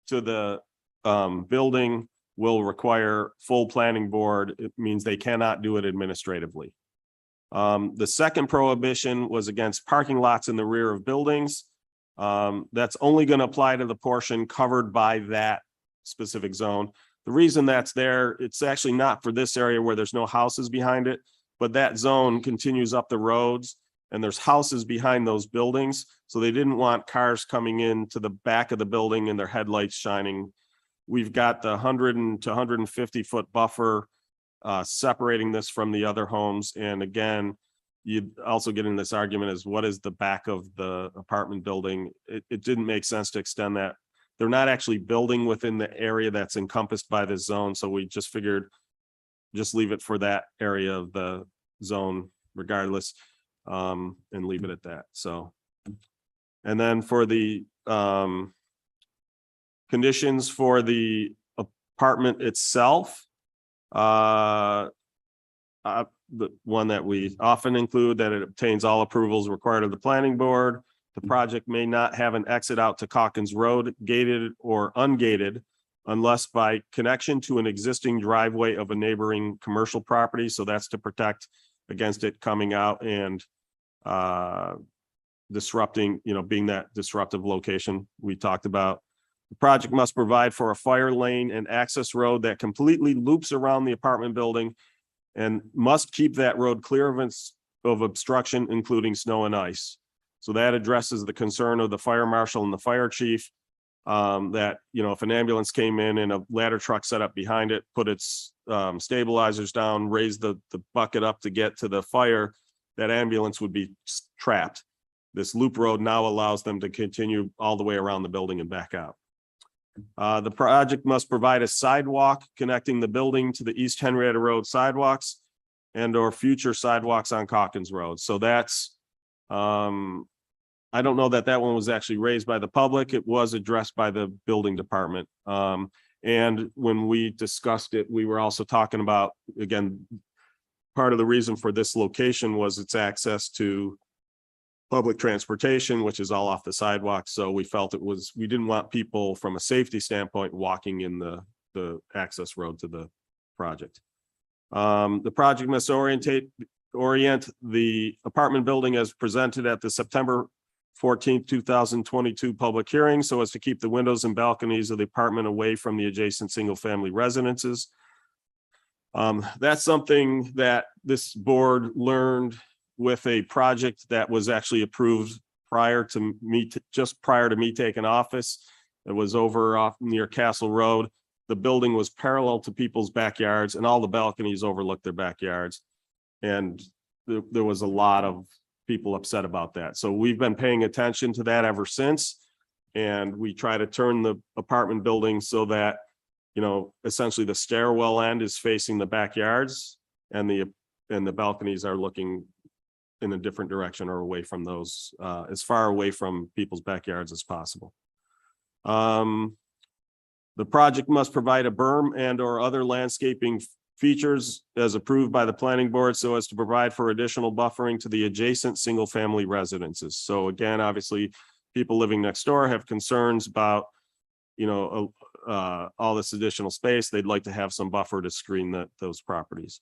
to the building will require full planning board. It means they cannot do it administratively. The second prohibition was against parking lots in the rear of buildings. That's only going to apply to the portion covered by that specific zone. The reason that's there, it's actually not for this area where there's no houses behind it, but that zone continues up the roads and there's houses behind those buildings. So they didn't want cars coming into the back of the building and their headlights shining. We've got the 100 to 150 foot buffer separating this from the other homes. And again, you also get in this argument is what is the back of the apartment building? It didn't make sense to extend that. They're not actually building within the area that's encompassed by this zone. So we just figured just leave it for that area of the zone regardless, and leave it at that. So, and then for the conditions for the apartment itself, the one that we often include, that it obtains all approvals required of the planning board. The project may not have an exit out to Calkins Road, gated or ungated, unless by connection to an existing driveway of a neighboring commercial property. So that's to protect against it coming out and disrupting, being that disruptive location we talked about. The project must provide for a fire lane and access road that completely loops around the apartment building and must keep that road clear of obstruction, including snow and ice. So that addresses the concern of the fire marshal and the fire chief, that, if an ambulance came in and a ladder truck set up behind it, put its stabilizers down, raise the bucket up to get to the fire, that ambulance would be trapped. This loop road now allows them to continue all the way around the building and back out. The project must provide a sidewalk connecting the building to the East Henrietta Road sidewalks and or future sidewalks on Calkins Road. So that's, I don't know that one was actually raised by the public. It was addressed by the building department. And when we discussed it, we were also talking about, again, part of the reason for this location was its access to public transportation, which is all off the sidewalk. So we felt we didn't want people from a safety standpoint walking in the access road to the project. The project must orient the apartment building as presented at the September 14th, 2022 public hearing, so as to keep the windows and balconies of the apartment away from the adjacent single-family residences. That's something that this board learned with a project that was actually approved just prior to me taking office. It was over off near Castle Road. The building was parallel to people's backyards and all the balconies overlooked their backyards. And there was a lot of people upset about that. So we've been paying attention to that ever since. And we try to turn the apartment building so that, essentially the stairwell end is facing the backyards and the balconies are looking in a different direction or away from those, as far away from people's backyards as possible. The project must provide a berm and or other landscaping features as approved by the planning board so as to provide for additional buffering to the adjacent single family residences. So again, obviously people living next door have concerns about, all this additional space. They'd like to have some buffer to screen those properties.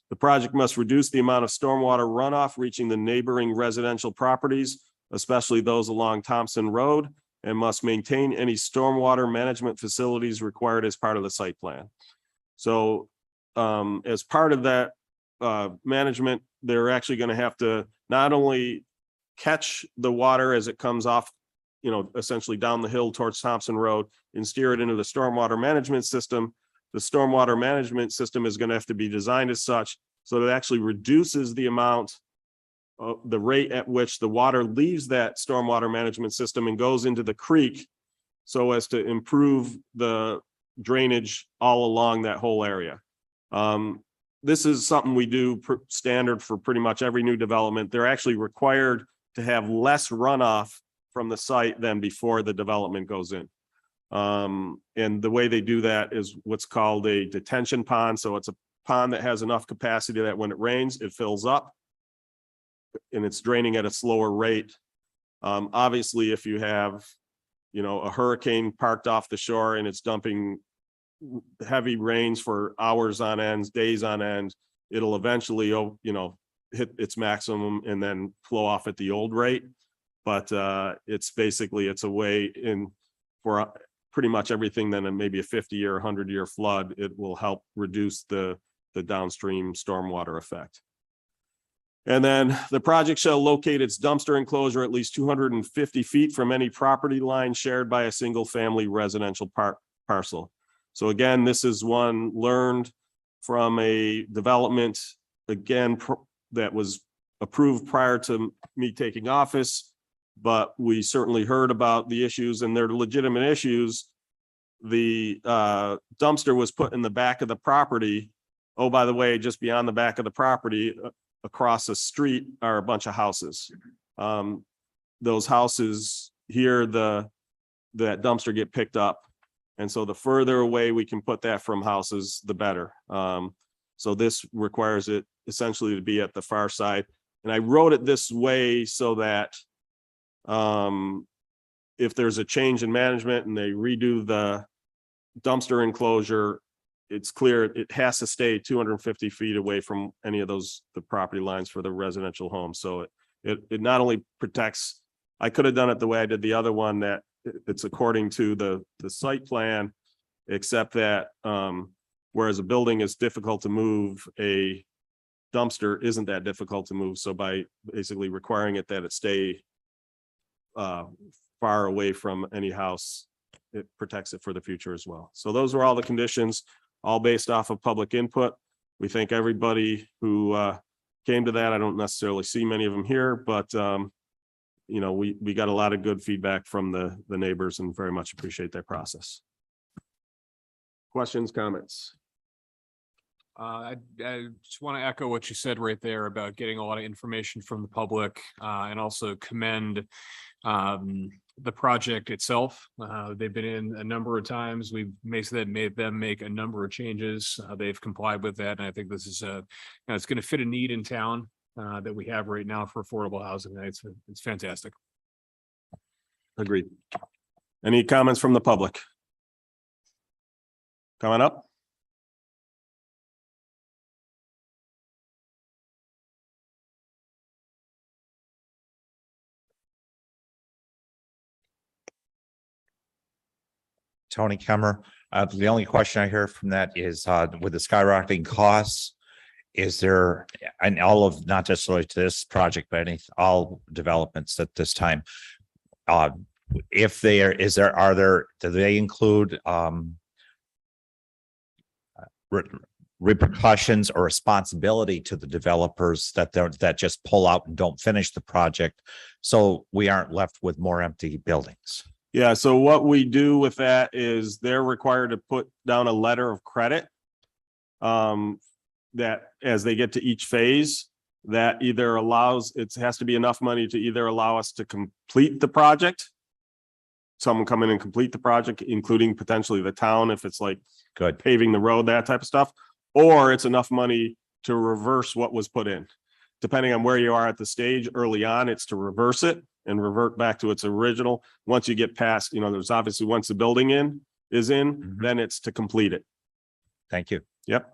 The project must reduce the amount of stormwater runoff reaching the neighboring residential properties, especially those along Thompson Road, and must maintain any stormwater management facilities required as part of the site plan. So as part of that management, they're actually going to have to not only catch the water as it comes off, essentially down the hill towards Thompson Road and steer it into the stormwater management system. The stormwater management system is going to have to be designed as such so that it actually reduces the amount the rate at which the water leaves that stormwater management system and goes into the creek so as to improve the drainage all along that whole area. This is something we do standard for pretty much every new development. They're actually required to have less runoff from the site than before the development goes in. And the way they do that is what's called a detention pond. So it's a pond that has enough capacity that when it rains, it fills up and it's draining at a slower rate. Obviously, if you have, you know, a hurricane parked off the shore and it's dumping heavy rains for hours on end, days on end, it'll eventually, you know, hit its maximum and then flow off at the old rate. But it's basically, it's a way in for pretty much everything than maybe a 50-year, 100-year flood. It will help reduce the downstream stormwater effect. And then the project shall locate its dumpster enclosure at least 250 feet from any property line shared by a single family residential parcel. So again, this is one learned from a development, again, that was approved prior to me taking office, but we certainly heard about the issues and they're legitimate issues. The dumpster was put in the back of the property. Oh, by the way, just beyond the back of the property, across the street are a bunch of houses. Those houses here, that dumpster get picked up. And so the further away we can put that from houses, the better. So this requires it essentially to be at the far side. And I wrote it this way so that if there's a change in management and they redo the dumpster enclosure, it's clear it has to stay 250 feet away from any of the property lines for the residential homes. So it not only protects, I could have done it the way I did the other one, that it's according to the site plan, except that whereas a building is difficult to move, a dumpster isn't that difficult to move. So by basically requiring it that it stay far away from any house, it protects it for the future as well. So those were all the conditions, all based off of public input. We thank everybody who came to that. I don't necessarily see many of them here, but you know, we got a lot of good feedback from the neighbors and very much appreciate that process. Questions, comments? I just want to echo what you said right there about getting a lot of information from the public, and also commend the project itself. They've been in a number of times. We've made them make a number of changes. They've complied with that. And I think this is it's going to fit a need in town that we have right now for affordable housing. It's fantastic. Agreed. Any comments from the public? Coming up? Tony Kemmer. The only question I hear from that is with the skyrocketing costs, is there, and all of, not just related to this project, but all developments at this time, if they are, do they include repercussions or responsibility to the developers that just pull out and don't finish the project, so we aren't left with more empty buildings? Yeah, so what we do with that is they're required to put down a letter of credit that as they get to each phase, that either allows, it has to be enough money to either allow us to complete the project, someone come in and complete the project, including potentially the town, if it's like good paving the road, that type of stuff, or it's enough money to reverse what was put in. Depending on where you are at the stage early on, it's to reverse it and revert back to its original. Once you get past, you know, there's obviously once the building is in, then it's to complete it. Thank you. Yep.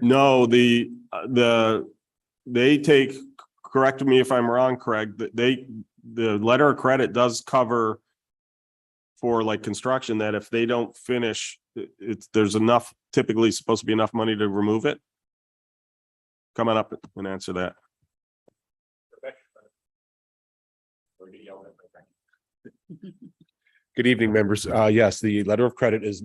No, they take, correct me if I'm wrong, Craig, the letter of credit does cover for like construction, that if they don't finish, there's enough, typically supposed to be enough money to remove it. Coming up and answer that. Good evening, members. Yes, the letter of credit is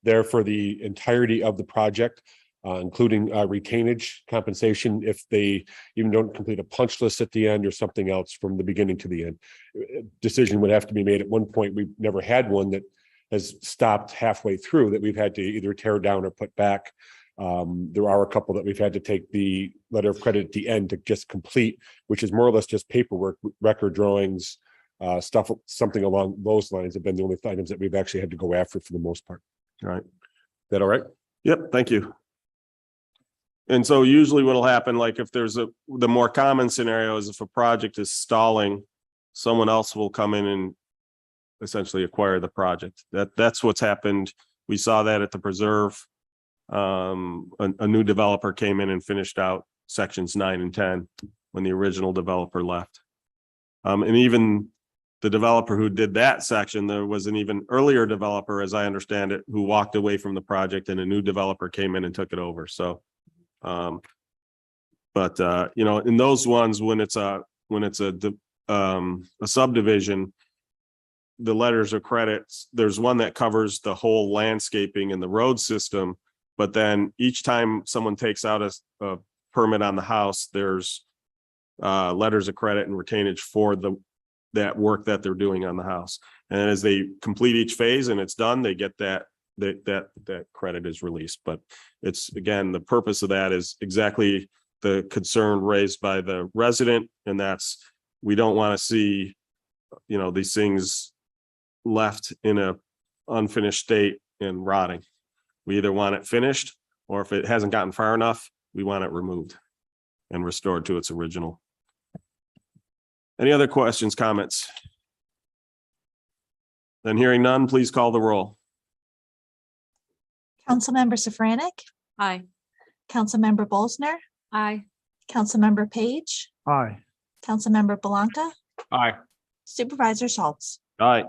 there for the entirety of the project, including retainage compensation if they even don't complete a punch list at the end or something else from the beginning to the end. Decision would have to be made. At one point, we've never had one that has stopped halfway through that we've had to either tear down or put back. There are a couple that we've had to take the letter of credit at the end to just complete, which is more or less just paperwork, record drawings, stuff, something along those lines have been the only items that we've actually had to go after for the most part. All right. That all right? Yep, thank you. And so usually what'll happen, like if there's the more common scenario is if a project is stalling, someone else will come in and essentially acquire the project. That's what's happened. We saw that at the preserve. A new developer came in and finished out sections 9 and 10 when the original developer left. And even the developer who did that section, there was an even earlier developer, as I understand it, who walked away from the project and a new developer came in and took it over. So, you know, in those ones, when it's a subdivision, the letters of credits, there's one that covers the whole landscaping and the road system. But then each time someone takes out a permit on the house, there's letters of credit and retainage for that work that they're doing on the house. And as they complete each phase and it's done, they get that credit is released. But it's, again, the purpose of that is exactly the concern raised by the resident. And that's, we don't want to see, you know, these things left in a unfinished state and rotting. We either want it finished, or if it hasn't gotten far enough, we want it removed and restored to its original. Any other questions, comments? Then hearing none, please call the roll. Councilmember Safranek, Aye. Councilmember Bolsner, Aye. Councilmember Page, Aye. Councilmember Blanca, Aye. Supervisor Schultz. Aye.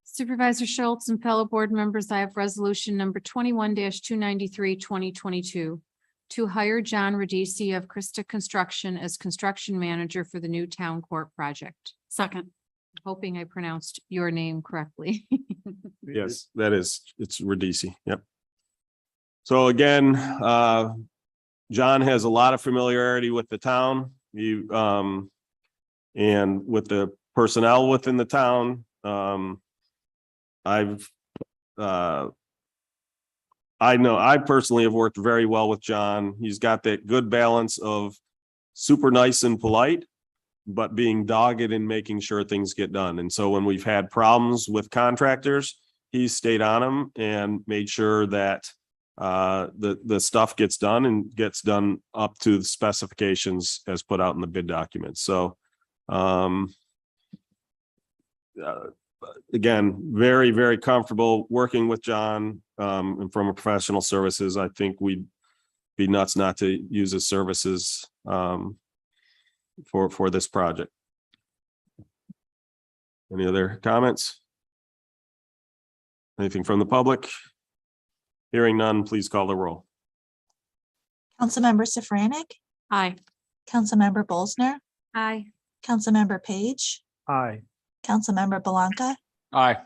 Supervisor Schultz and fellow board members, I have resolution number 21-293, 2022. To hire John Radisi of Krista Construction as construction manager for the new town court project. Second. Hoping I pronounced your name correctly. Yes, it's Radisi. Yep. So again, John has a lot of familiarity with the town. And with the personnel within the town. I know I personally have worked very well with John. He's got that good balance of super nice and polite, but being dogged in making sure things get done. And so when we've had problems with contractors, he's stayed on them and made sure that the stuff gets done and gets done up to the specifications as put out in the bid documents. So again, very, very comfortable working with John, and from a professional services. I think we'd be nuts not to use his services for this project. Any other comments? Anything from the public? Hearing none, please call the roll. Councilmember Safranek, Aye. Councilmember Bolsner, Aye. Councilmember Page, Aye. Councilmember Blanca, Aye.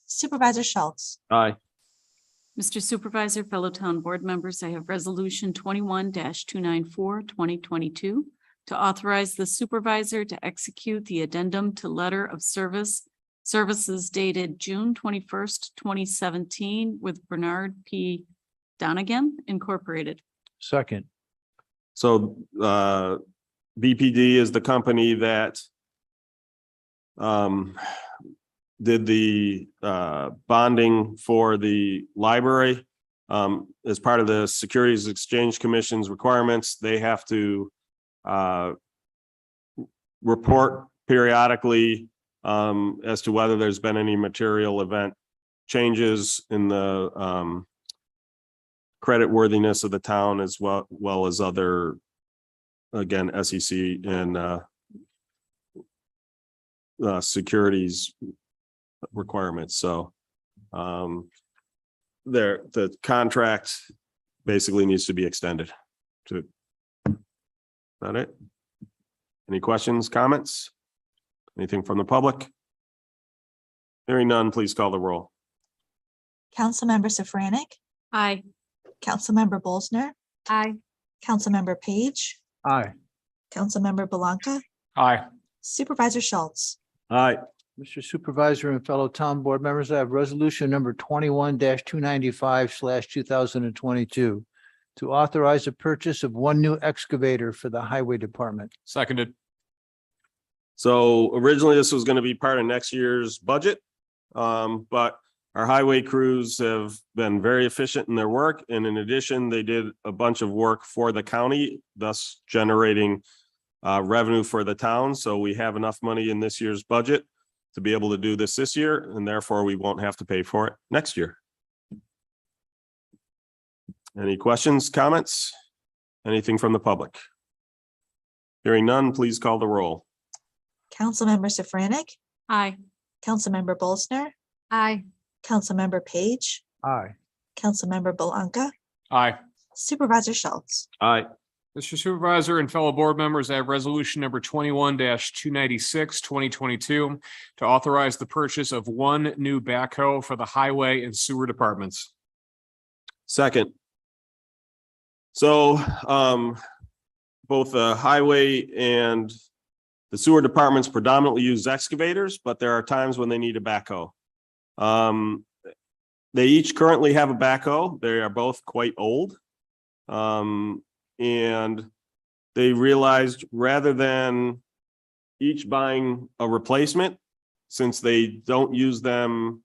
Supervisor Schultz. Aye. Mr. Supervisor, fellow town board members, I have resolution 21-294, 2022 to authorize the supervisor to execute the addendum to letter of services dated June 21st, 2017 with Bernard P. Donegan Incorporated. Second. So BPD is the company that did the bonding for the library. As part of the Securities Exchange Commission's requirements, they have to report periodically as to whether there's been any material event changes in the credit worthiness of the town, as well as other, again, SEC and securities requirements. So the contract basically needs to be extended to. That it? Any questions, comments? Anything from the public? Hearing none, please call the roll. Councilmember Safranik, Aye. Councilmember Bolsner, Aye. Councilmember Page, Aye. Councilmember Belanca, Aye. Supervisor Schultz. Aye. Mr. Supervisor and fellow town board members, I have resolution number 21-295/2022 to authorize the purchase of one new excavator for the highway department. Seconded. So originally this was going to be part of next year's budget. But our highway crews have been very efficient in their work. And in addition, they did a bunch of work for the county, thus generating revenue for the town. So we have enough money in this year's budget to be able to do this year, and therefore we won't have to pay for it next year. Any questions, comments? Anything from the public? Hearing none, please call the roll. Councilmember Safranik, Aye. Councilmember Bolsner, Aye. Councilmember Page, Aye. Councilmember Belanca, Aye. Supervisor Schultz. Aye. Mr. Supervisor and fellow board members, I have resolution number 21-296, 2022 to authorize the purchase of one new backhoe for the highway and sewer departments. Second. So both the highway and the sewer departments predominantly use excavators, but there are times when they need a backhoe. They each currently have a backhoe. They are both quite old. And they realized rather than each buying a replacement, since they don't use them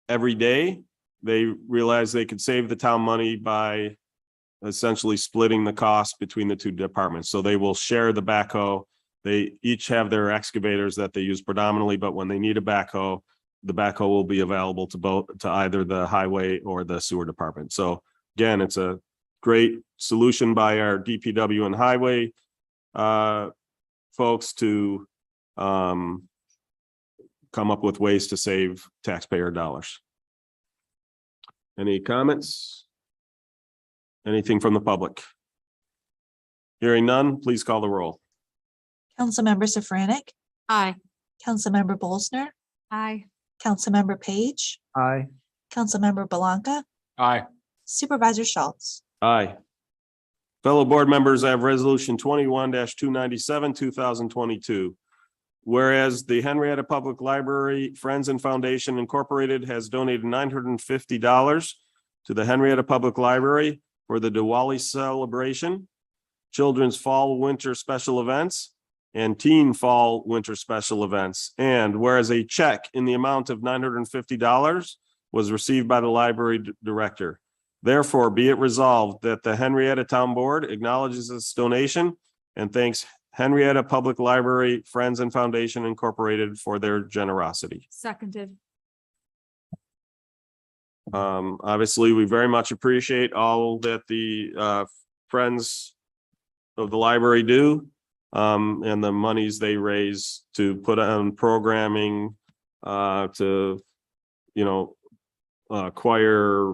every day, they realized they could save the town money by essentially splitting the cost between the two departments. So they will share the backhoe. They each have their excavators that they use predominantly, but when they need a backhoe, the backhoe will be available to either the highway or the sewer department. So again, it's a great solution by our DPW and highway folks to come up with ways to save taxpayer dollars. Any comments? Anything from the public? Hearing none, please call the roll. Councilmember Safranik, Aye. Councilmember Bolsner, Aye. Councilmember Page, Aye. Councilmember Belanca, Aye. Supervisor Schultz. Aye. Fellow board members, I have resolution 21-297, 2022. Whereas the Henrietta Public Library Friends and Foundation Incorporated has donated $950 to the Henrietta Public Library for the Diwali celebration, children's fall winter special events, and teen fall winter special events. And whereas a check in the amount of $950 was received by the library director. Therefore, be it resolved that the Henrietta Town Board acknowledges this donation and thanks Henrietta Public Library Friends and Foundation Incorporated for their generosity. Seconded. Obviously, we very much appreciate all that the friends of the library do and the monies they raise to put on programming to, acquire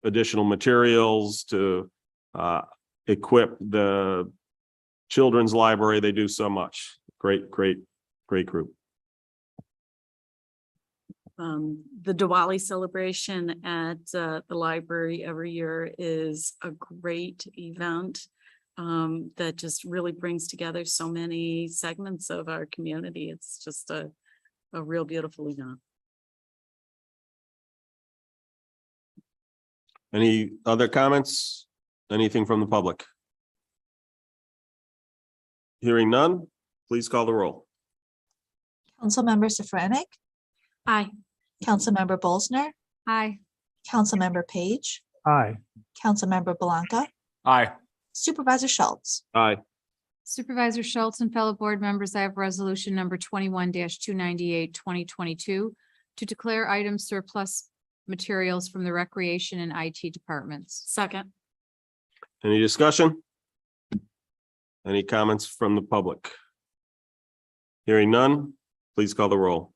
additional materials to equip the children's library. They do so much. Great group. The Diwali celebration at the library every year is a great event that just really brings together so many segments of our community. It's just a real beautiful event. Any other comments? Anything from the public? Hearing none, please call the roll. Councilmember Safranik, Aye. Councilmember Bolsner, Aye. Councilmember Page, Aye. Councilmember Belanca, Aye. Supervisor Schultz. Aye. Supervisor Schultz and fellow board members, I have resolution number 21-298, 2022 to declare items surplus materials from the recreation and IT departments. Second. Any discussion? Any comments from the public? Hearing none, please call the roll.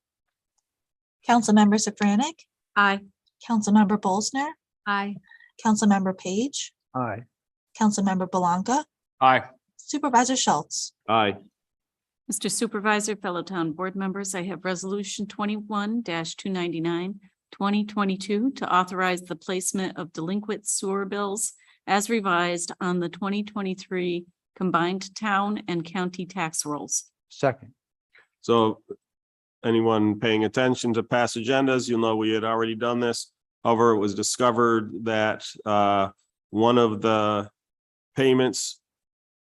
Councilmember Safranik, Aye. Councilmember Bolsner, Aye. Councilmember Page, Aye. Councilmember Belanca, Aye. Supervisor Schultz. Aye. Mr. Supervisor, fellow town board members, I have resolution 21-299, 2022 to authorize the placement of delinquent sewer bills as revised on the 2023 combined town and county tax rolls. Second. So anyone paying attention to past agendas, you'll know we had already done this. However, it was discovered that one of the payments,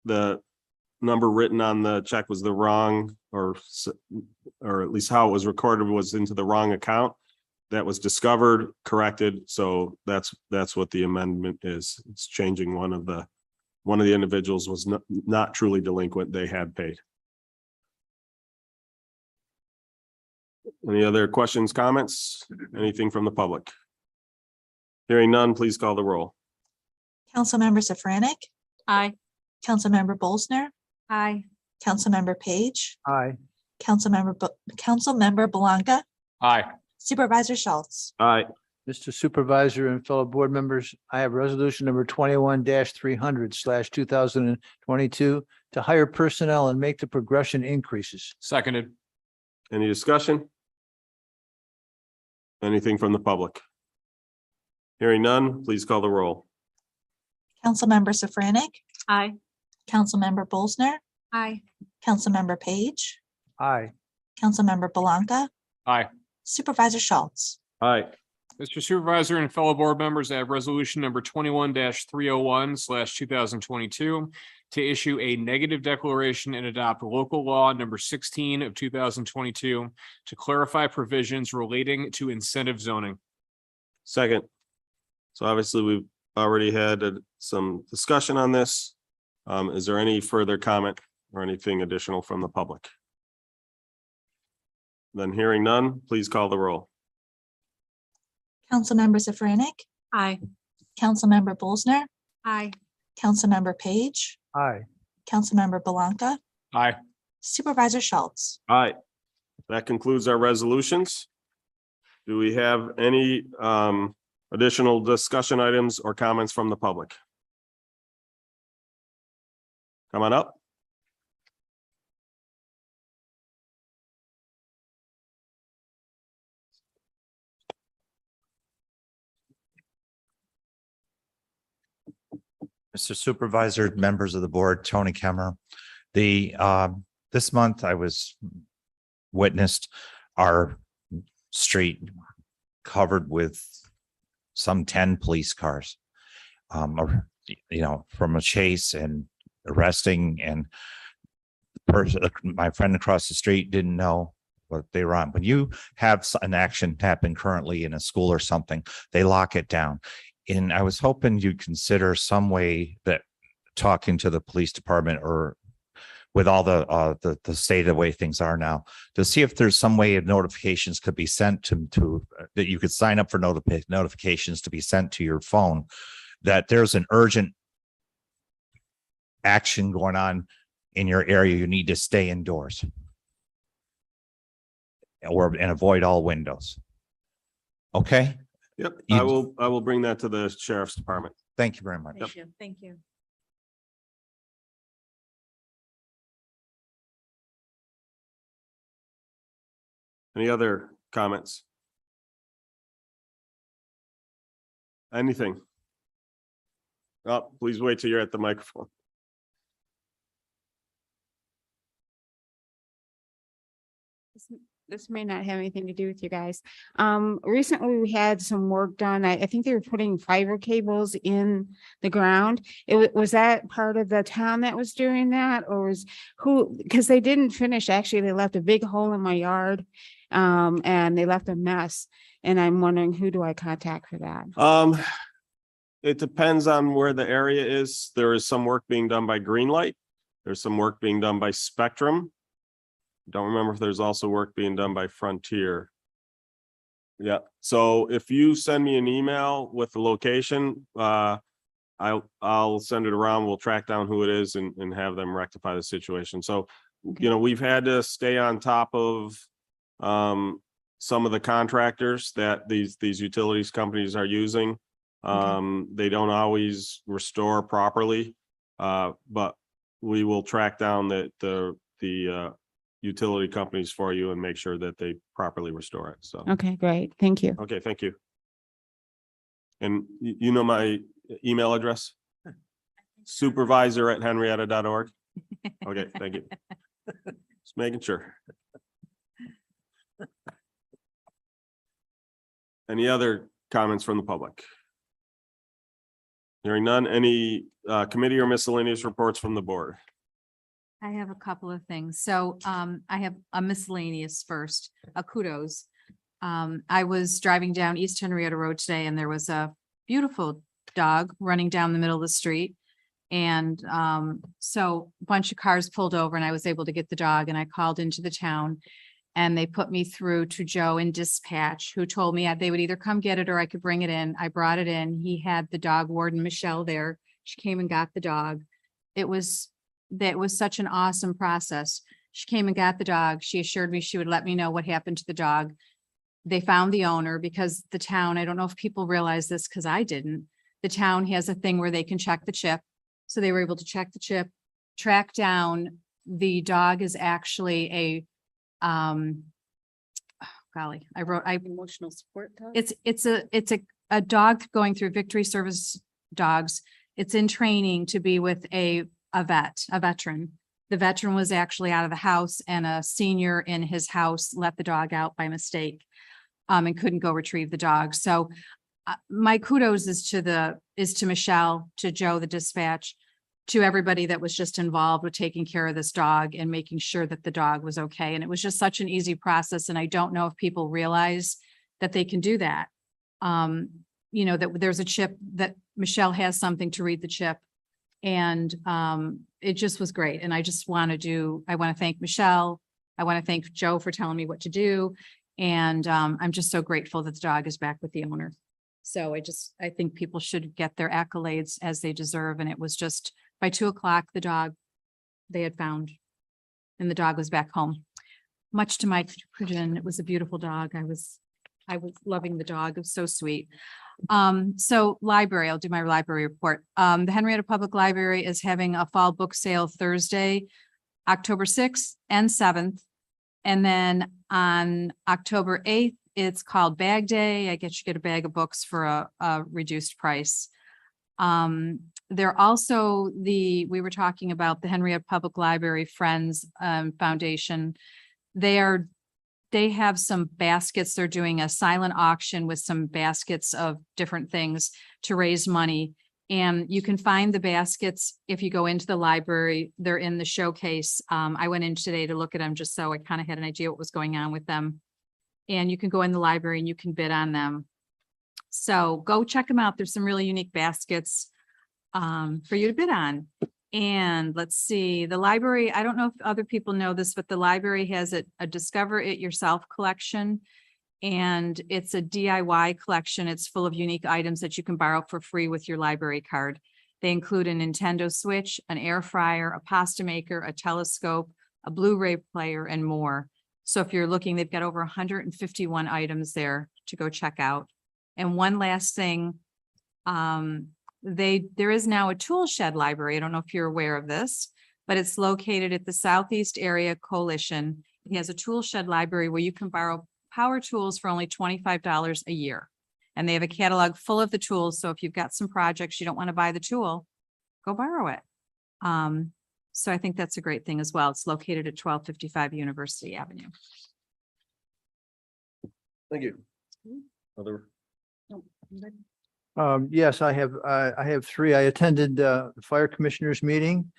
the number written on the check was the wrong, or at least how it was recorded was into the wrong account. That was discovered, corrected. So that's what the amendment is. It's changing one of the individuals was not truly delinquent. They had paid. Any other questions, comments, anything from the public? Hearing none, please call the roll. Councilmember Safranik, Aye. Councilmember Bolsner, Aye. Councilmember Page, Aye. Councilmember Blanca, Aye. Supervisor Schultz. Aye. Mr. Supervisor and fellow board members, I have resolution number 21-300/2022 to hire personnel and make the progression increases. Seconded. Any discussion? Anything from the public? Hearing none, please call the roll. Councilmember Safranik, Aye. Councilmember Bolsner, Aye. Councilmember Page, Aye. Councilmember Blanca, Aye. Supervisor Schultz. Aye. Mr. Supervisor and fellow board members, I have resolution number 21-301/2022 to issue a negative declaration and adopt local law number 16 of 2022 to clarify provisions relating to incentive zoning. Second. So obviously we've already had some discussion on this. Is there any further comment or anything additional from the public? Then hearing none, please call the roll. Councilmember Safranik, Aye. Councilmember Bolsner, Aye. Councilmember Page, Aye. Councilmember Blanca, Aye. Supervisor Schultz. Aye. That concludes our resolutions. Do we have any additional discussion items or comments from the public? Come on up. Mr. Supervisor, members of the board, Tony Kemmer. This month I was witnessed our street covered with some 10 police cars. From a chase and arresting, and my friend across the street didn't know what they were on. When you have an action happen currently in a school or something, they lock it down. And I was hoping you'd consider some way that talking to the police department, or with all the state of the way things are now, to see if there's some way of notifications could be sent to that you could sign up for notifications to be sent to your phone, that there's an urgent action going on in your area. You need to stay indoors and avoid all windows. Okay. Yep, You- I will bring that to the sheriff's department. Thank you very much. Thank you. Thank you. Any other comments? Anything? Oh, please wait till you're at the microphone. This may not have anything to do with you guys. Recently we had some work done. I think they were putting fiber cables in the ground. Was that part of the town that was doing that, or was who? Because they didn't finish. Actually, they left a big hole in my yard, and they left a mess. And I'm wondering, who do I contact for that? It depends on where the area is. There is some work being done by Greenlight. There's some work being done by Spectrum. Don't remember if there's also work being done by Frontier. Yeah, so if you send me an email with the location, I'll send it around. We'll track down who it is and have them rectify the situation. So, we've had to stay on top of some of the contractors that these utilities companies are using. They don't always restore properly, but we will track down the utility companies for you and make sure that they properly restore it. So, Okay, great. Thank you. okay, thank you. And you know my email address? supervisor@henrietta.org. Okay, thank you. Just making sure. Any other comments from the public? Hearing none, any committee or miscellaneous reports from the board? I have a couple of things. So I have a miscellaneous first, a kudos. I was driving down East Henrietta Road today and there was a beautiful dog running down the middle of the street. And so a bunch of cars pulled over and I was able to get the dog and I called into the town and they put me through to Joe in dispatch, who told me they would either come get it or I could bring it in. I brought it in. He had the dog warden, Michelle, there. She came and got the dog. That was such an awesome process. She came and got the dog. She assured me she would let me know what happened to the dog. They found the owner because the town, I don't know if people realize this because I didn't. The town has a thing where they can check the chip. So they were able to check the chip, track down. The dog is actually a, golly, Emotional support dog? it's a dog going through Victory Service Dogs. It's in training to be with a veteran. The veteran was actually out of the house and a senior in his house let the dog out by mistake and couldn't go retrieve the dog. So my kudos is to Michelle, to Joe, the dispatch, to everybody that was just involved with taking care of this dog and making sure that the dog was okay. And it was just such an easy process. And I don't know if people realize that they can do that. You know, that there's a chip that Michelle has something to read the chip. And it just was great. And I want to thank Michelle. I want to thank Joe for telling me what to do. And I'm just so grateful that the dog is back with the owner. So I think people should get their accolades as they deserve. And it was just by 2 o'clock, the dog they had found and the dog was back home. Much to my chagrin, it was a beautiful dog. I was loving the dog. It was so sweet. So library, I'll do my library report. The Henrietta Public Library is having a fall book sale Thursday, October 6th and 7th. And then on October 8th, it's called Bag Day. I guess you get a bag of books for a reduced price. They're also we were talking about the Henrietta Public Library Friends Foundation. They have some baskets. They're doing a silent auction with some baskets of different things to raise money. And you can find the baskets if you go into the library. They're in the showcase. I went in today to look at them just so I kind of had an idea what was going on with them. And you can go in the library and you can bid on them. So go check them out. There's some really unique baskets for you to bid on. And let's see, the library, I don't know if other people know this, but the library has a Discover It Yourself collection. And it's a DIY collection. It's full of unique items that you can borrow for free with your library card. They include a Nintendo Switch, an air fryer, a pasta maker, a telescope, a Blu-ray player, and more. So if you're looking, they've got over 151 items there to go check out. And one last thing, there is now a tool shed library. I don't know if you're aware of this, but it's located at the Southeast Area Coalition. It has a tool shed library where you can borrow power tools for only $25 a year. And they have a catalog full of the tools. So if you've got some projects, you don't want to buy the tool, go borrow it. So I think that's a great thing as well. It's located at 1255 University Avenue. Thank you. Other. Yes, I have 3. I attended the fire commissioners meeting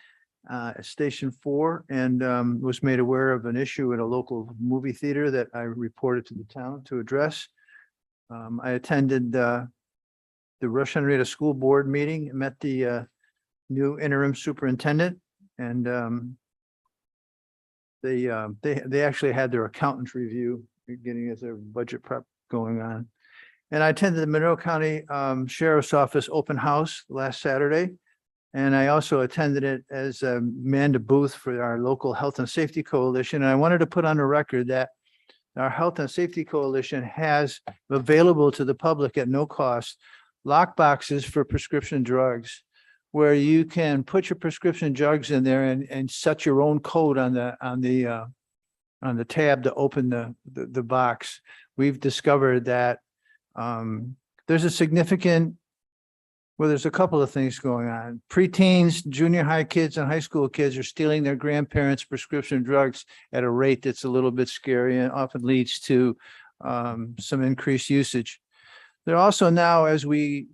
at Station 4 and was made aware of an issue at a local movie theater that I reported to the town to address. I attended the Rush Henrietta School Board meeting, met the new interim superintendent, and they actually had their accountant review beginning as their budget prep going on. And I attended the Monroe County Sheriff's Office open house last Saturday. And I also attended it as a Amanda Booth for our local Health and Safety Coalition. And I wanted to put on the record that our Health and Safety Coalition has available to the public at no cost lock boxes for prescription drugs, where you can put your prescription drugs in there and set your own code on the on the tab to open the box, we've discovered that there's a significant, well, there's a couple of things going on. Preteens, junior high kids and high school kids are stealing their grandparents' prescription drugs at a rate that's a little bit scary and often leads to some increased usage. There are also now, as we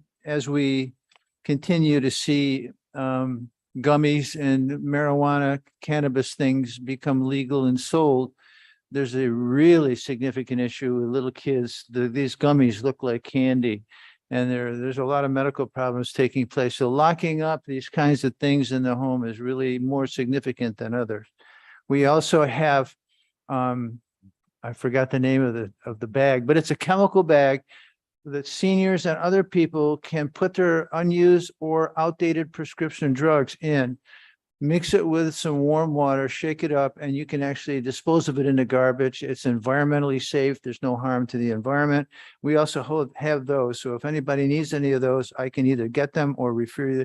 continue to see gummies and marijuana, cannabis things become legal and sold, there's a really significant issue with little kids. These gummies look like candy, and there's a lot of medical problems taking place. So locking up these kinds of things in the home is really more significant than others. We also have, I forgot the name of the bag, but it's a chemical bag that seniors and other people can put their unused or outdated prescription drugs in, mix it with some warm water, shake it up, and you can actually dispose of it in the garbage. It's environmentally safe. There's no harm to the environment. We also have those. So if anybody needs any of those, I can either get them or refer.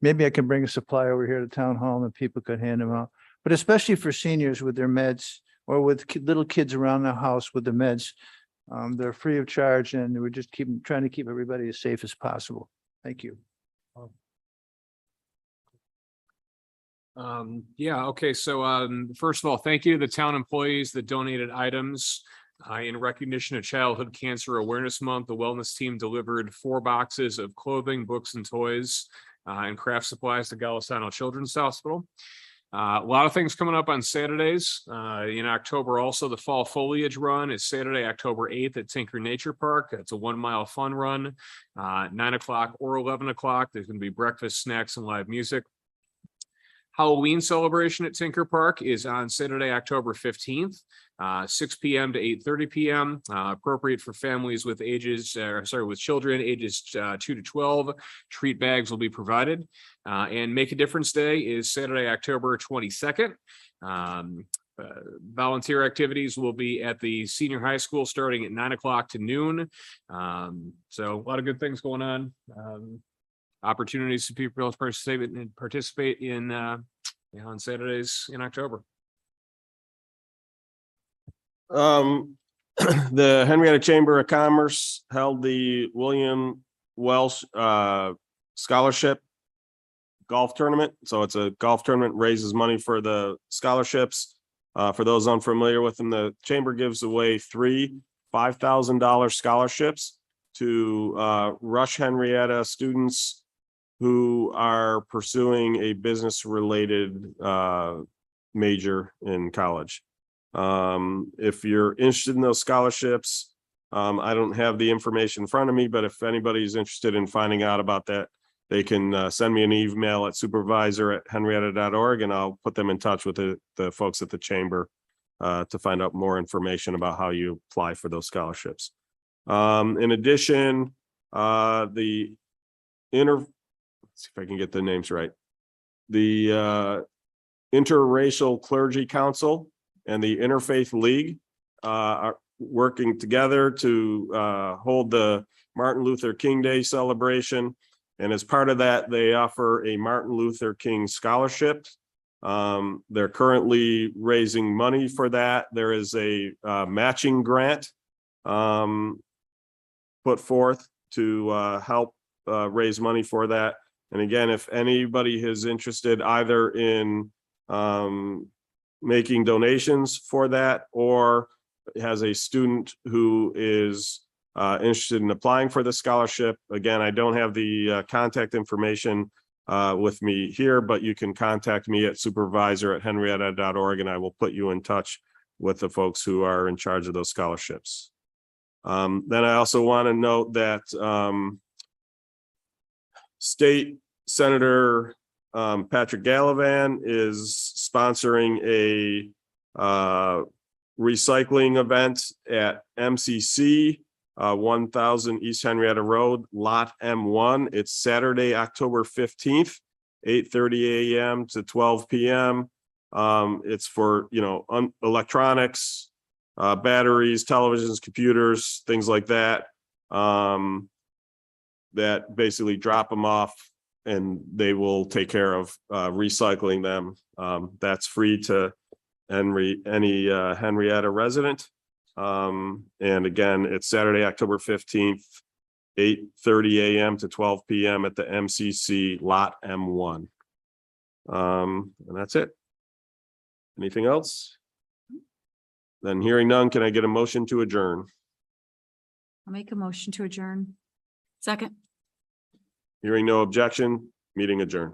Maybe I can bring a supply over here to town hall and people could hand them out. But especially for seniors with their meds or with little kids around the house with the meds, they're free of charge, and we're just trying to keep everybody as safe as possible. Thank you. Yeah, okay, so first of all, thank you to the town employees that donated items. In recognition of Childhood Cancer Awareness Month, the wellness team delivered 4 boxes of clothing, books, and toys and craft supplies to Golisano Children's Hospital. A lot of things coming up on Saturdays. In October, also, the Fall Foliage Run is Saturday, October 8th at Tinker Nature Park. It's a 1-mile fun run, 9 o'clock or 11 o'clock. There's going to be breakfast, snacks, and live music. Halloween celebration at Tinker Park is on Saturday, October 15th, 6 p.m. to 8:30 p.m. Appropriate for families with with children ages 2 to 12. Treat bags will be provided. And Make a Difference Day is Saturday, October 22nd. Volunteer activities will be at the senior high school starting at 9 o'clock to noon. So a lot of good things going on. Opportunities for people to participate in on Saturdays in October. The Henrietta Chamber of Commerce held the William Welsh Scholarship Golf Tournament. So it's a golf tournament, raises money for the scholarships. For those unfamiliar with them, the chamber gives away 3 $5,000 scholarships to Rush Henrietta students who are pursuing a business related major in college. If you're interested in those scholarships, I don't have the information in front of me, but if anybody's interested in finding out about that, they can send me an email at supervisor@henrietta.org, and I'll put them in touch with the folks at the chamber to find out more information about how you apply for those scholarships. In addition, let's see if I can get the names right. The Interracial Clergy Council and the Interfaith League are working together to hold the Martin Luther King Day celebration. And as part of that, they offer a Martin Luther King scholarship. They're currently raising money for that. There is a matching grant put forth to help raise money for that. And again, if anybody is interested either in making donations for that, or has a student who is interested in applying for the scholarship, again, I don't have the contact information with me here, but you can contact me at supervisor@henrietta.org, and I will put you in touch with the folks who are in charge of those scholarships. Then I also want to note that State Senator Patrick Gallivan is sponsoring a recycling event at MCC 1000 East Henrietta Road, Lot M1. It's Saturday, October 15th, 8:30 a.m. to 12 p.m. It's for, electronics, batteries, televisions, computers, things like that, that basically drop them off and they will take care of recycling them. That's free to any Henrietta resident. And again, it's Saturday, October 15th, 8:30 a.m. to 12 p.m. at the MCC Lot M1. And that's it. Anything else? Then hearing none, can I get a motion to adjourn? I'll make a motion to adjourn. Second. Hearing no objection, meeting adjourned.